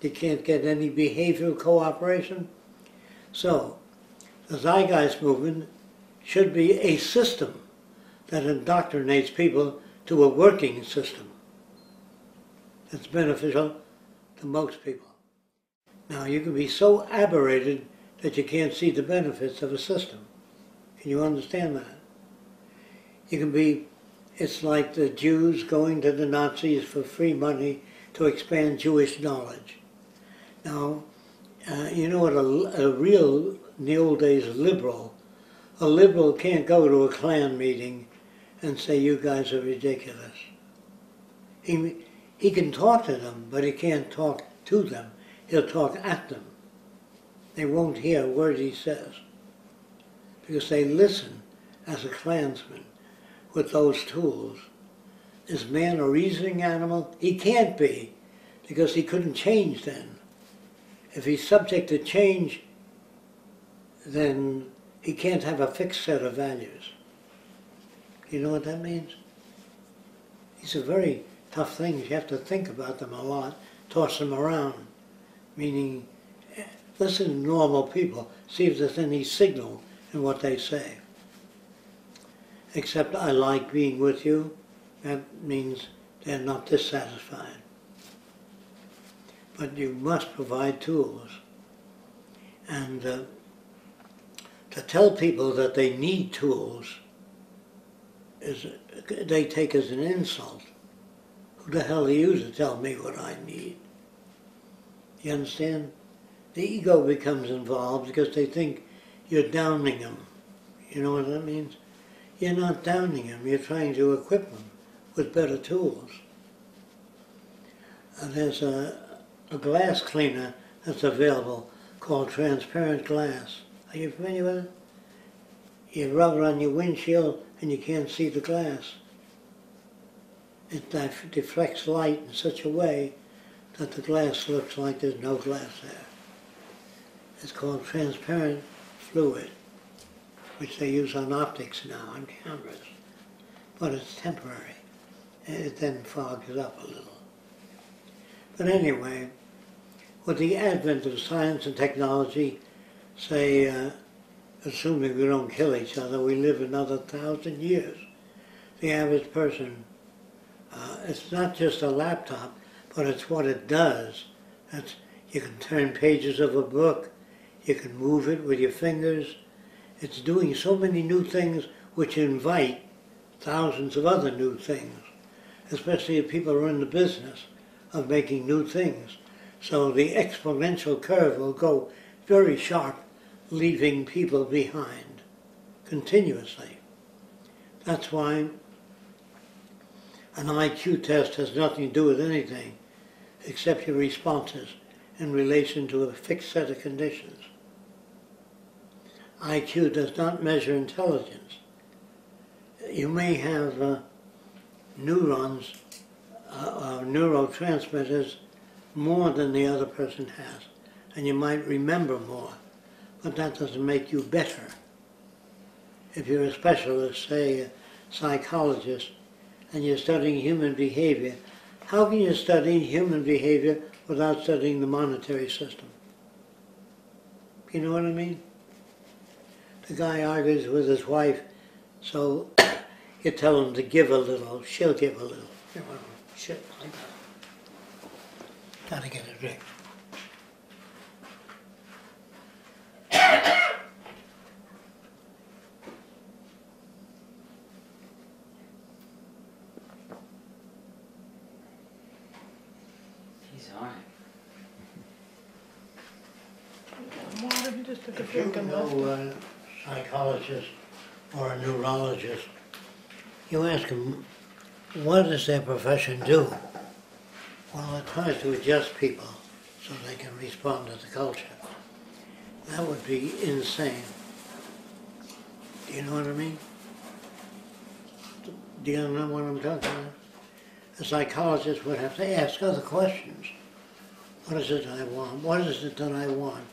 You can't get any behavioral cooperation. So, the Zeitgeist movement should be a system that indoctrinates people to a working system that's beneficial to most people. Now, you can be so aberrated that you can't see the benefits of a system. Can you understand that? You can be, it's like the Jews going to the Nazis for free money to expand Jewish knowledge. Now, you know what a real, in the old days, a liberal can't go to a Klan meeting and say, you guys are ridiculous. He can talk to them, but he can't talk to them. He'll talk at them. They won't hear a word he says, because they listen as a Klansman with those tools. Is man a reasoning animal? He can't be, because he couldn't change then. If he's subject to change, then he can't have a fixed set of values. You know what that means? These are very tough things. You have to think about them a lot, toss them around. Meaning, listen to normal people, see if there's any signal in what they say. Except I like being with you, that means they're not dissatisfied. But you must provide tools. And to tell people that they need tools, they take as an insult. Who the hell are you to tell me what I need? You understand? The ego becomes involved because they think you're downing them. You know what that means? You're not downing them, you're trying to equip them with better tools. And there's a glass cleaner that's available called transparent glass. Are you familiar with it? You rub it on your windshield and you can't see the glass. It deflects light in such a way that the glass looks like there's no glass there. It's called transparent fluid, which they use on optics now, on cameras. But it's temporary. It then fogs it up a little. But anyway, with the advent of science and technology, say, assuming we don't kill each other, we live another 1,000 years. The average person, it's not just a laptop, but it's what it does. You can turn pages of a book, you can move it with your fingers. It's doing so many new things which invite thousands of other new things, especially if people are in the business of making new things. So the exponential curve will go very sharp, leaving people behind continuously. That's why an IQ test has nothing to do with anything except your responses in relation to a fixed set of conditions. IQ does not measure intelligence. You may have neurons, neurotransmitters, more than the other person has, and you might remember more, but that doesn't make you better. If you're a specialist, say a psychologist, and you're studying human behavior, how can you study human behavior without studying the monetary system? You know what I mean? The guy argues with his wife, so You tell them to give a little, she'll give a little. You know, shit like that. Gotta get a drink. He's on it. Water, he just took a If you drink and left. know a psychologist or a neurologist, you ask them, what does their profession do? Well, it tries to adjust people so they can respond to the culture. That would be insane. Do you know what I mean? Do you know what I'm talking about? A psychologist would have to ask other questions. What is it I want? What is it that I want?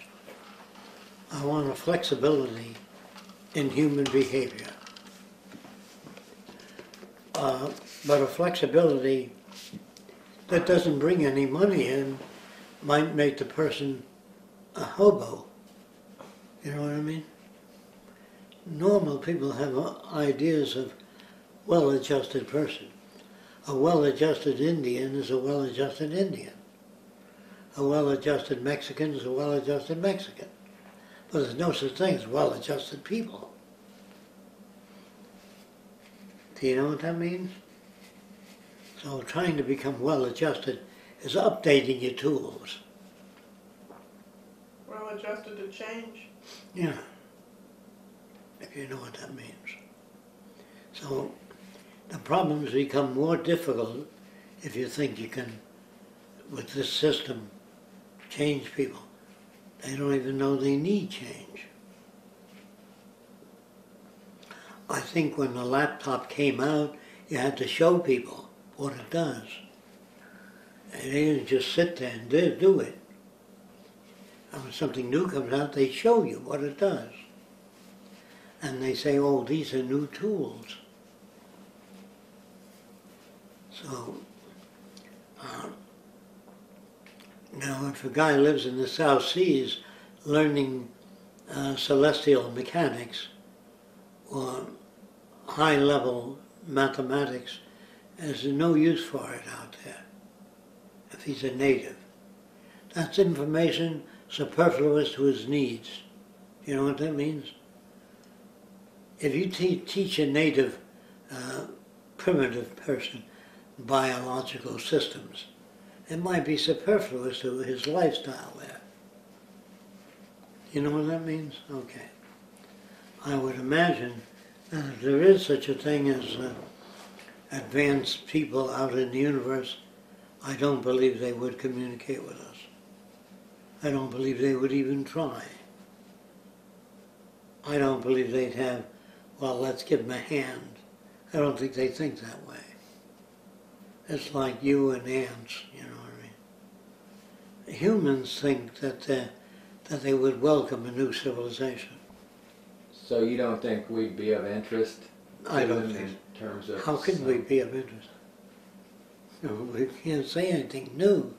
I want a flexibility in human behavior. But a flexibility that doesn't bring any money in might make the person a hobo. You know what I mean? Normal people have ideas of well-adjusted person. A well-adjusted Indian is a well-adjusted Indian. A well-adjusted Mexican is a well-adjusted Mexican. But there's no such thing as well-adjusted people. Do you know what that means? So trying to become well-adjusted is updating your tools. Well adjusted to change. Yeah, if you know what that means. So the problems become more difficult if you think you can, with this system, change people. They don't even know they need change. I think when the laptop came out, you had to show people what it does. And they didn't just sit there and do it. And when something new comes out, they show you what it does. And they say, oh, these are new tools. So, now if a guy lives in the South Seas learning celestial mechanics or high-level mathematics, there's no use for it out there if he's a native. That's information superfluous to his needs. You know what that means? If you teach a native primitive person biological systems, it might be superfluous to his lifestyle there. You know what that means? Okay. I would imagine that if there is such a thing as advanced people out in the universe, I don't believe they would communicate with us. I don't believe they would even try. I don't believe they'd have, well, let's give them a hand. I don't think they think that way. It's like you and ants, you know what I mean? Humans think that they would welcome a new civilization. So you don't think we'd be of interest to I don't them think in terms of... How can we be of interest? No, we can't say anything new.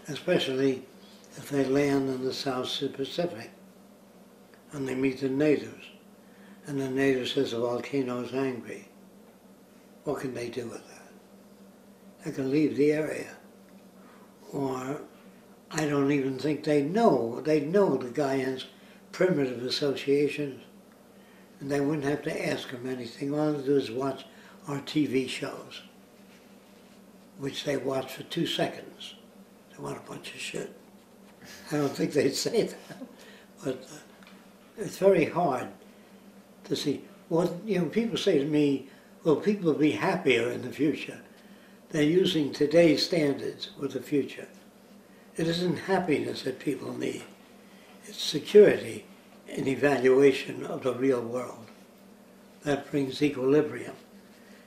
Especially if they land in the South Pacific and they meet the natives. And the native says the volcano's angry. What can they do with that? They can leave the area. Or I don't even think they know. They know the guy has primitive associations, and they wouldn't have to ask him anything. All they do is watch our TV shows, which they watch for 2 seconds. They want a bunch of shit. I don't think they'd say that, but it's very hard to see. What, you know, people say to me, will people be happier in the future? They're using today's standards with the future. It isn't happiness that people need. It's security and evaluation of the real world. That brings equilibrium.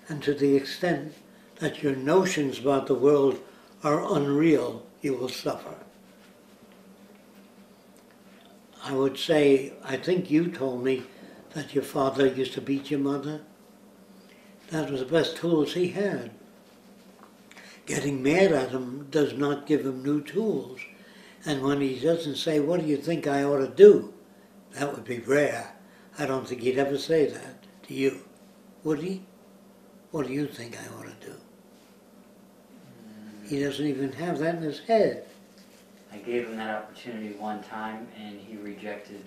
And to the extent that your notions about the world are unreal, you will suffer. I would say, I think you told me that your father used to beat your mother. That was the best tools he had. Getting mad at him does not give him new tools. And when he doesn't say, what do you think I ought to do? That would be rare. I don't think he'd ever say that. to you. Would he? What do you think I ought to do? He doesn't even have that in his head. I gave him that opportunity one time and he rejected.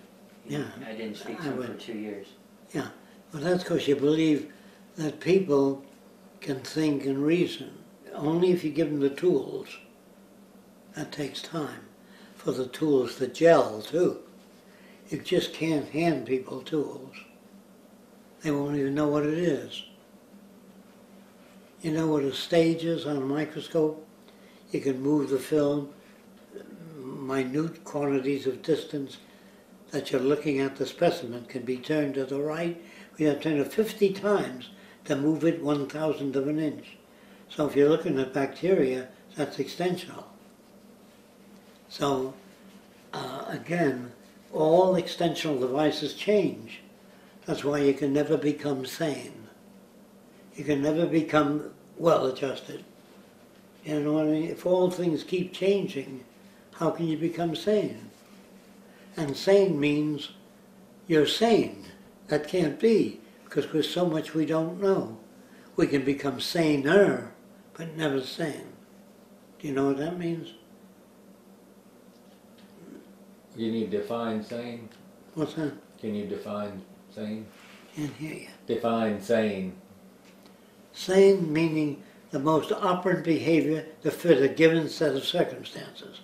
Yeah. I didn't speak to him for 2 years. Yeah, well that's because you believe that people can think and reason. Only if you give them the tools. That takes time for the tools to gel too. You just can't hand people tools. They won't even know what it is. You know what a stage is on a microscope? You can move the film minute quantities of distance that you're looking at the specimen can be turned to the right. We have to turn it 50 times to move it 1,000th of an inch. So if you're looking at bacteria, that's extensional. So again, all extensional devices change. That's why you can never become sane. You can never become well-adjusted. You know what I mean? If all things keep changing, how can you become sane? And sane means you're sane. That can't be, because there's so much we don't know. We can become saner, but never sane. Do you know what that means? You need to define sane. What's that? Can you define sane? Can't hear you. Define sane. Sane meaning the most operant behavior to fit a given set of circumstances.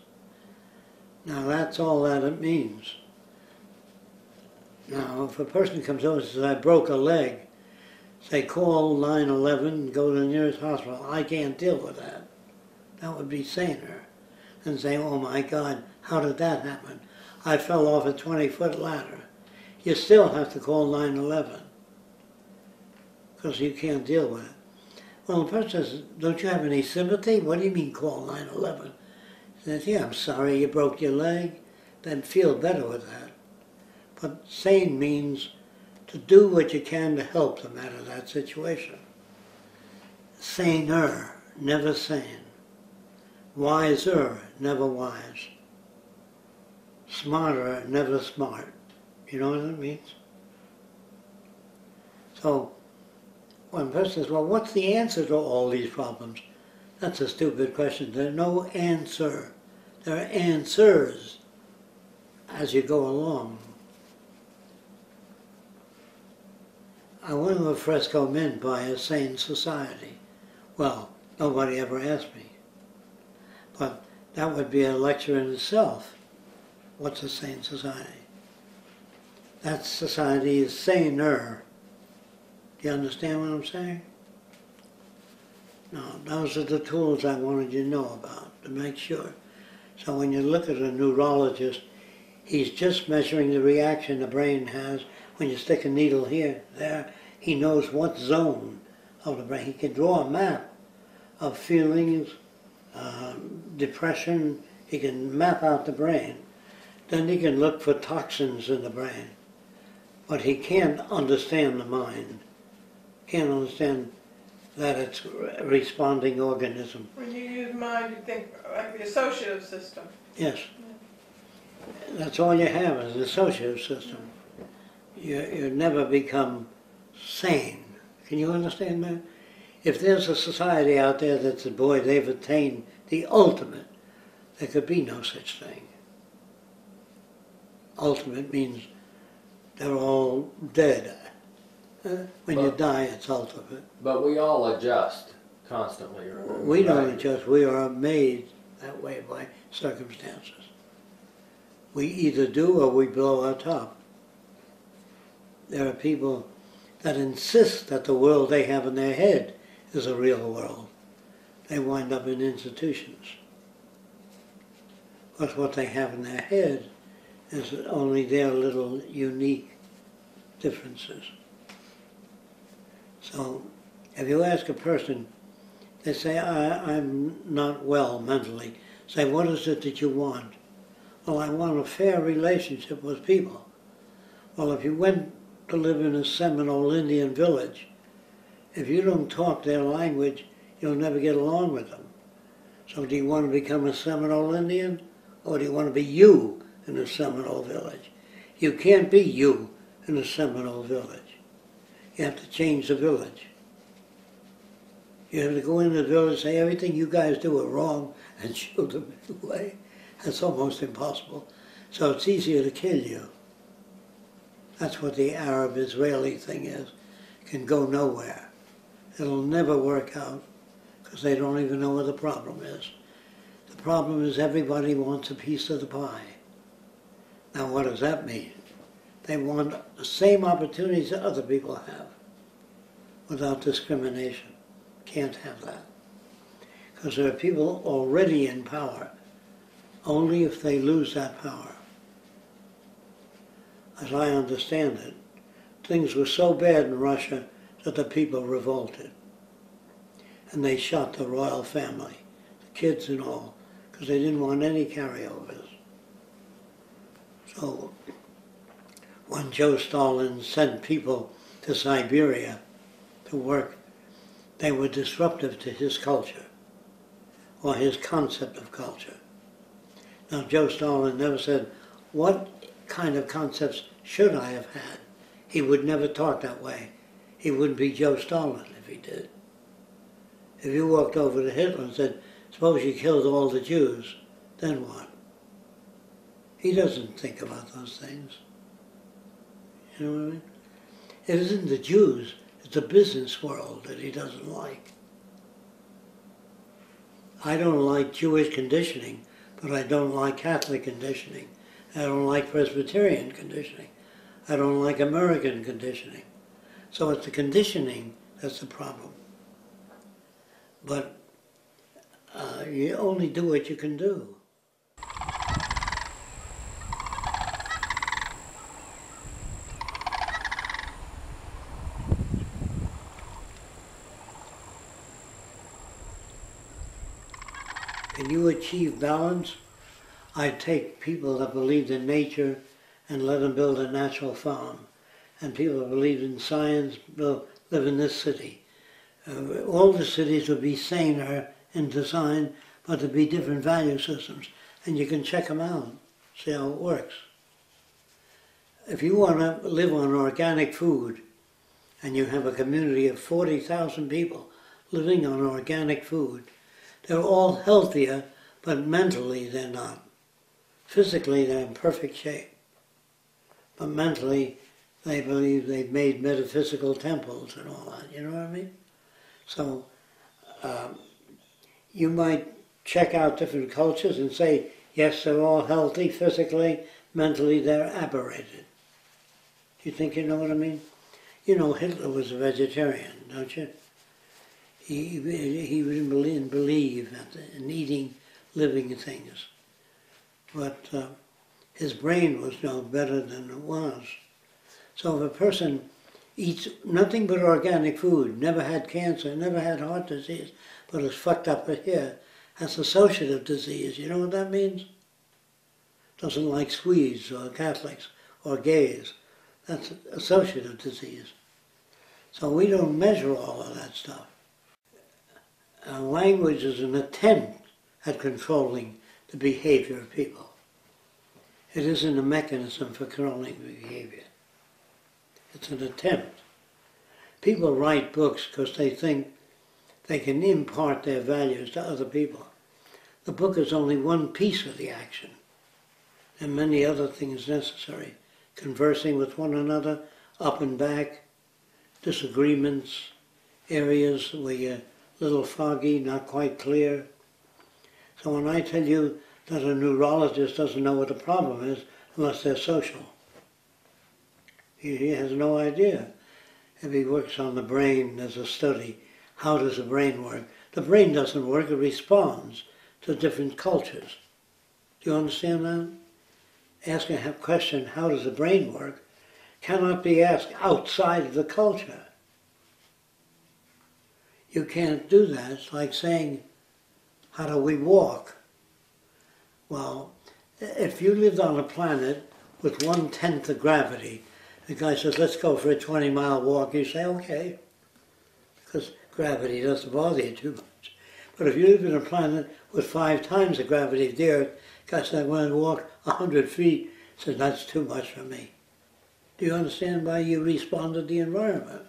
Now that's all that it means. Now if a person comes over and says, I broke a leg, say call 911 and go to the nearest hospital. I can't deal with that. That would be saner than say, oh my God, how did that happen? I fell off a 20-foot ladder. You still have to call 911 because you can't deal with it. Well, the person says, don't you have any sympathy? What do you mean call 911? He says, yeah, I'm sorry you broke your leg. Then feel better with that. But sane means to do what you can to help them out of that situation. Saner, never sane. Wiser, never wise. Smarter, never smart. You know what that means? So, when a person says, well, what's the answer to all these problems? That's a stupid question. There's no answer. There are answers as you go along. I wonder what Fresco meant by a sane society. Well, nobody ever asked me. But that would be a lecture in itself. What's a sane society? That society is saner. Do you understand what I'm saying? No, those are the tools I wanted you to know about, to make sure. So when you look at a neurologist, he's just measuring the reaction the brain has when you stick a needle here, there. He knows what zone of the brain. He can draw a map of feelings, depression. He can map out the brain. Then he can look for toxins in the brain. But he can't understand the mind. Can't understand that it's a responding organism. When you use mind, you think like the associative system. Yes. That's all you have is an associative system. You never become sane. Can you understand that? If there's a society out there that says, boy, they've attained the ultimate, there could be no such thing. Ultimate means they're all dead. When you die, it's ultimate. But we all adjust constantly. We don't adjust. We are made that way by circumstances. We either do or we blow our top. There are people that insist that the world they have in their head is a real world. They wind up in institutions. But what they have in their head is only their little unique differences. So if you ask a person, they say, I'm not well mentally. Say, what is it that you want? Well, I want a fair relationship with people. Well, if you went to live in a Seminole Indian village, if you don't talk their language, you'll never get along with them. So do you want to become a Seminole Indian, or do you want to be you in a Seminole village? You can't be you in a Seminole village. You have to change the village. You have to go into the village and say everything you guys do are wrong and show them the way. That's almost impossible. So it's easier to kill you. That's what the Arab-Israeli thing is. It can go nowhere. It'll never work out because they don't even know what the problem is. The problem is everybody wants a piece of the pie. Now what does that mean? They want the same opportunities that other people have without discrimination. Can't have that. Because there are people already in power, only if they lose that power. As I understand it, things were so bad in Russia that the people revolted. And they shot the royal family, the kids and all, because they didn't want any carryovers. So when Joe Stalin sent people to Siberia to work, they were disruptive to his culture, or his concept of culture. Now, Joe Stalin never said, what kind of concepts should I have had? He would never talk that way. He wouldn't be Joe Stalin if he did. If you walked over to Hitler and said, suppose you killed all the Jews, then what? He doesn't think about those things. You know what I mean? It isn't the Jews, it's the business world that he doesn't like. I don't like Jewish conditioning, but I don't like Catholic conditioning. I don't like Presbyterian conditioning. I don't like American conditioning. So it's the conditioning that's the problem. But you only do what you can do. Can you achieve balance? I'd take people that believed in nature and let them build a natural farm. And people that believed in science will live in this city. All the cities would be saner in design, but there'd be different value systems. And you can check them out, see how it works. If you want to live on organic food, and you have a community of 40,000 people living on organic food, they're all healthier, but mentally they're not. Physically they're in perfect shape. But mentally they believe they've made metaphysical temples and all that, you know what I mean? So you might check out different cultures and say, yes, they're all healthy physically, mentally they're aberrated. Do you think you know what I mean? You know Hitler was a vegetarian, don't you? He didn't believe in eating living things. But his brain was no better than it was. So if a person eats nothing but organic food, never had cancer, never had heart disease, but is fucked up here, has associative disease, you know what that means? Doesn't like Swedes or Catholics or gays. That's associative disease. So we don't measure all of that stuff. Language is an attempt at controlling the behavior of people. It isn't a mechanism for controlling behavior. It's an attempt. People write books because they think they can impart their values to other people. The book is only one piece of the action, and many other things necessary. Conversing with one another, up and back, disagreements, areas where you're a little foggy, not quite clear. So when I tell you that a neurologist doesn't know what the problem is unless they're social, he has no idea. If he works on the brain as a study, how does the brain work? The brain doesn't work, it responds to different cultures. Do you understand that? Asking a question, how does the brain work, cannot be asked outside of the culture. You can't do that. It's like saying, how do we walk? Well, if you lived on a planet with 1/10 of gravity, the guy says, let's go for a 20-mile walk, you say, okay, because gravity doesn't bother you too much. But if you live in a planet with 5 times the gravity of the Earth, the guy says, I want to walk 100 feet, says, that's too much for me. Do you understand why you respond to the environment?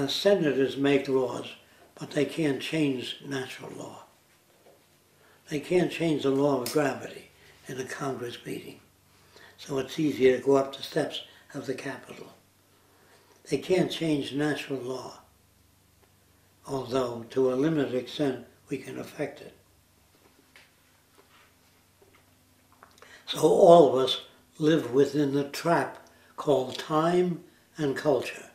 Senators make laws, but they can't change natural law. They can't change the law of gravity in a Congress meeting. So it's easier to go up the steps of the Capitol. They can't change natural law, although to a limited extent we can affect it. So all of us live within the trap called time and culture.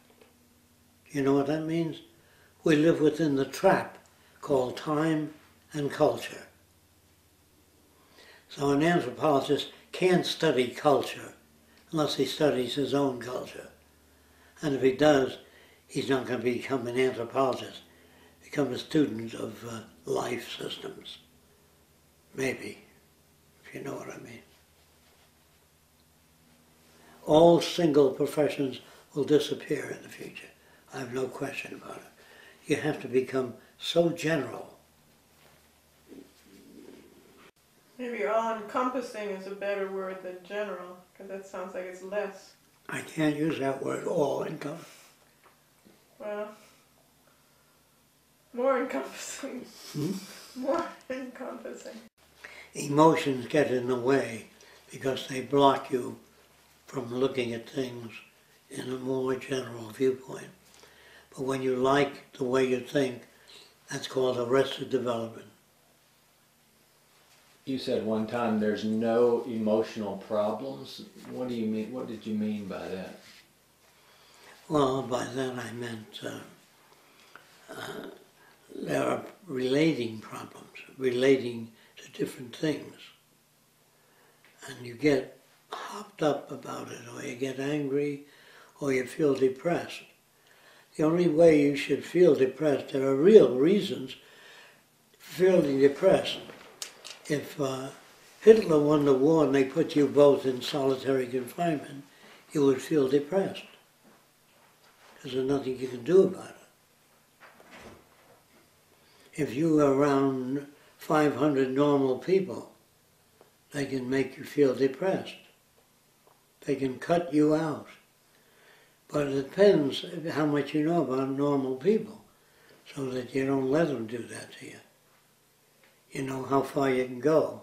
You know what that means? We live within the trap called time and culture. So an anthropologist can't study culture unless he studies his own culture. And if he does, he's not going to become an anthropologist, become a student of life systems. Maybe, if you know what I mean. All single professions will disappear in the future. I have no question about it. You have to become so general. Maybe all-encompassing is a better word than general, because that sounds like it's less. I can't use that word, all-encompassing. Well, more encompassing. More encompassing. Emotions get in the way because they block you from looking at things in a more general viewpoint. But when you like the way you think, that's called arrested development. You said one time there's no emotional problems. What do you mean? What did you mean by that? Well, by that I meant there are relating problems, relating to different things. And you get hopped up about it, or you get angry, or you feel depressed. The only way you should feel depressed, there are real reasons for feeling depressed. If Hitler won the war and they put you both in solitary confinement, you would feel depressed. Because there's nothing you can do about it. If you are around 500 normal people, they can make you feel depressed. They can cut you out. But it depends how much you know about normal people, so that you don't let them do that to you. You know how far you can go,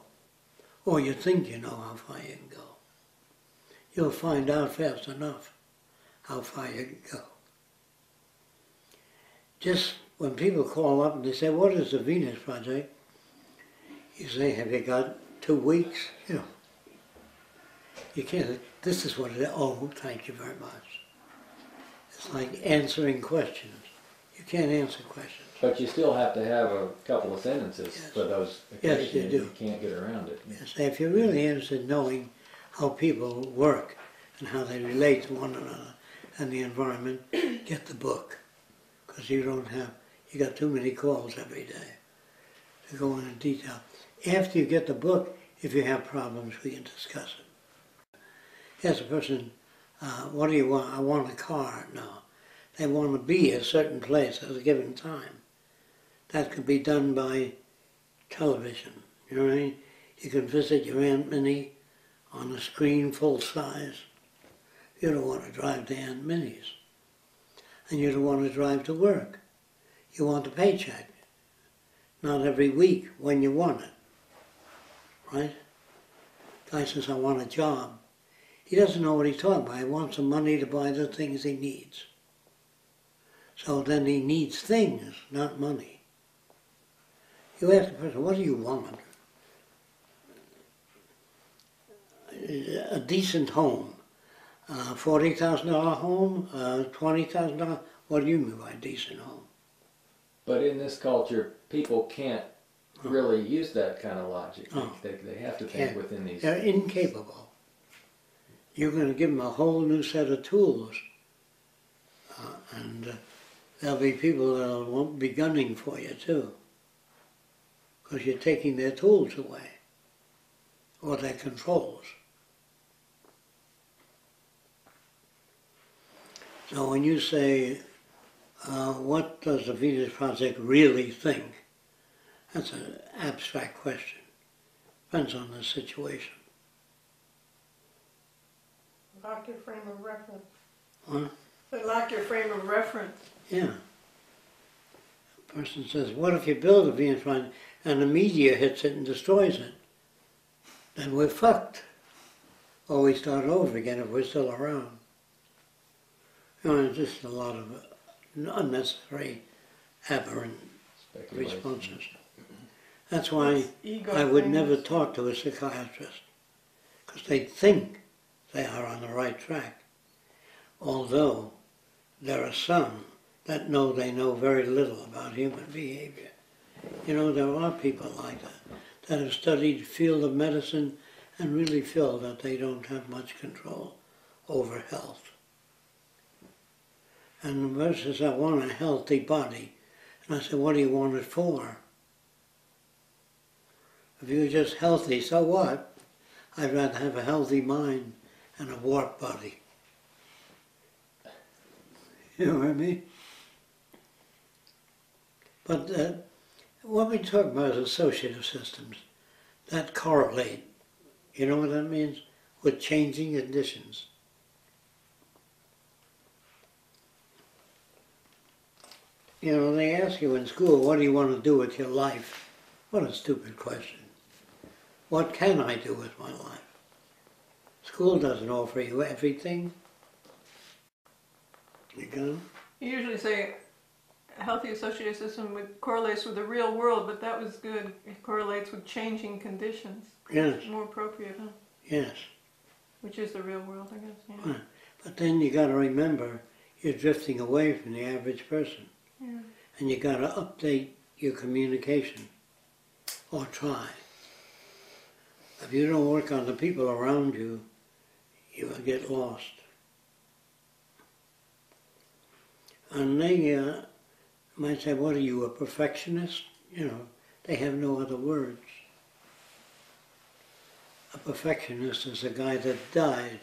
or you think you know how far you can go. You'll find out fast enough how far you can go. Just when people call up and they say, what is the Venus Project? You say, have you got 2 weeks? You know, you can't, this is what it is. Oh, thank you very much. It's like answering questions. You can't answer questions. But you still have to have a couple of sentences for those occasions. Yes, you do. You can't get around it. Yes, if you're really interested in knowing how people work and how they relate to one another and the environment, get the book. Because you got too many calls every day to go into detail. After you get the book, if you have problems, we can discuss it. Yes, a person, what do you want? I want a car. No. They want to be a certain place at a given time. That could be done by television. You know what I mean? You can visit your Aunt Minnie on a screen full size. You don't want to drive to Aunt Minnie's. And you don't want to drive to work. You want a paycheck. Not every week when you want it. Right? Guy says, I want a job. He doesn't know what he's talking about. He wants the money to buy the things he needs. So then he needs things, not money. You ask the person, what do you want? A decent home. $40,000 home? $20,000? What do you mean by decent home? But in this culture, people can't really use that kind of logic. They have to think within these... They're incapable. You're going to give them a whole new set of tools. And there'll be people that won't be gunning for you too. Because you're taking their tools away. Or their controls. So when you say, what does the Venus Project really think? That's an abstract question. Depends on the situation. Lock your frame of reference. Huh? But lock your frame of reference. Yeah. A person says, what if you build a Venus project and the meteor hits it and destroys it? Then we're fucked. Or we start over again if we're still around. You know, it's just a lot of unnecessary, aberrant responses. That's why I would never talk to a psychiatrist, because they think they are on the right track. Although there are some that know they know very little about human behavior. You know, there are people like that have studied the field of medicine and really feel that they don't have much control over health. And the person says, I want a healthy body. And I said, what do you want it for? If you're just healthy, so what? I'd rather have a healthy mind and a warped body. You know what I mean? But what we talk about is associative systems that correlate. You know what that means? With changing conditions. You know, they ask you in school, what do you want to do with your life? What a stupid question. What can I do with my life? School doesn't offer you everything. You know? You usually say a healthy associative system correlates with the real world, but that was good. It correlates with changing conditions. Yes. More appropriate, huh? Yes. Which is the real world, I guess. Yeah. But then you got to remember, you're drifting away from the average person. Yeah. And you got to update your communication, or try. If you don't work on the people around you, you will get lost. And they might say, what are you, a perfectionist? You know, they have no other words. A perfectionist is a guy that died.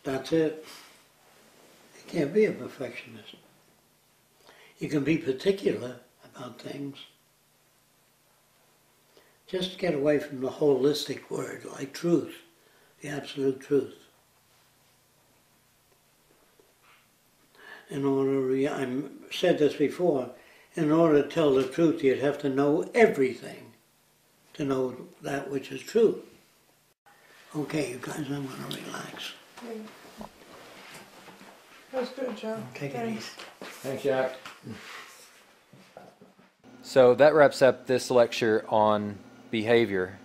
That's it. You can't be a perfectionist. You can be particular about things. Just get away from the holistic word, like truth, the absolute truth. In order, I said this before, in order to tell the truth, you'd have to know everything to know that which is true. Okay, you guys, I'm going to relax. Yeah. That was good, John. Take it Thanks. easy. Thanks, Jacque. So that wraps up this lecture on behavior.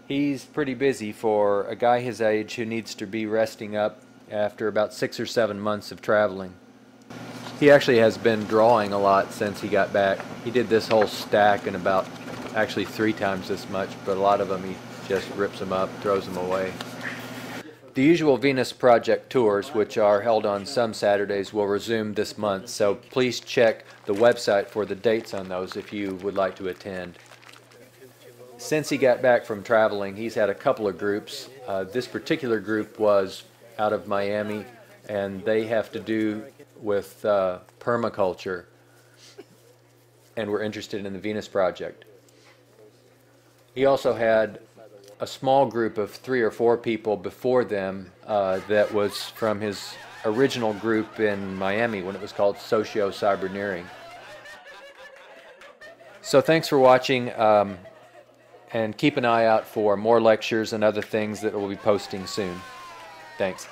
He's pretty busy for a guy his age who needs to be resting up after about 6 or 7 months of traveling. He actually has been drawing a lot since he got back. He did this whole stack in about actually 3 times this much, but a lot of them he just rips them up, throws them away. The usual Venus Project tours, which are held on some Saturdays, will resume this month, so please check the website for the dates on those if you would like to attend. Since he got back from traveling, he's had a couple of groups. This particular group was out of Miami, and they have to do with permaculture, and we're interested in the Venus Project. He also had a small group of 3 or 4 people before them that was from his original group in Miami when it was called Socio-Cyberneering. So thanks for watching, and keep an eye out for more lectures and other things that we'll be posting soon. Thanks.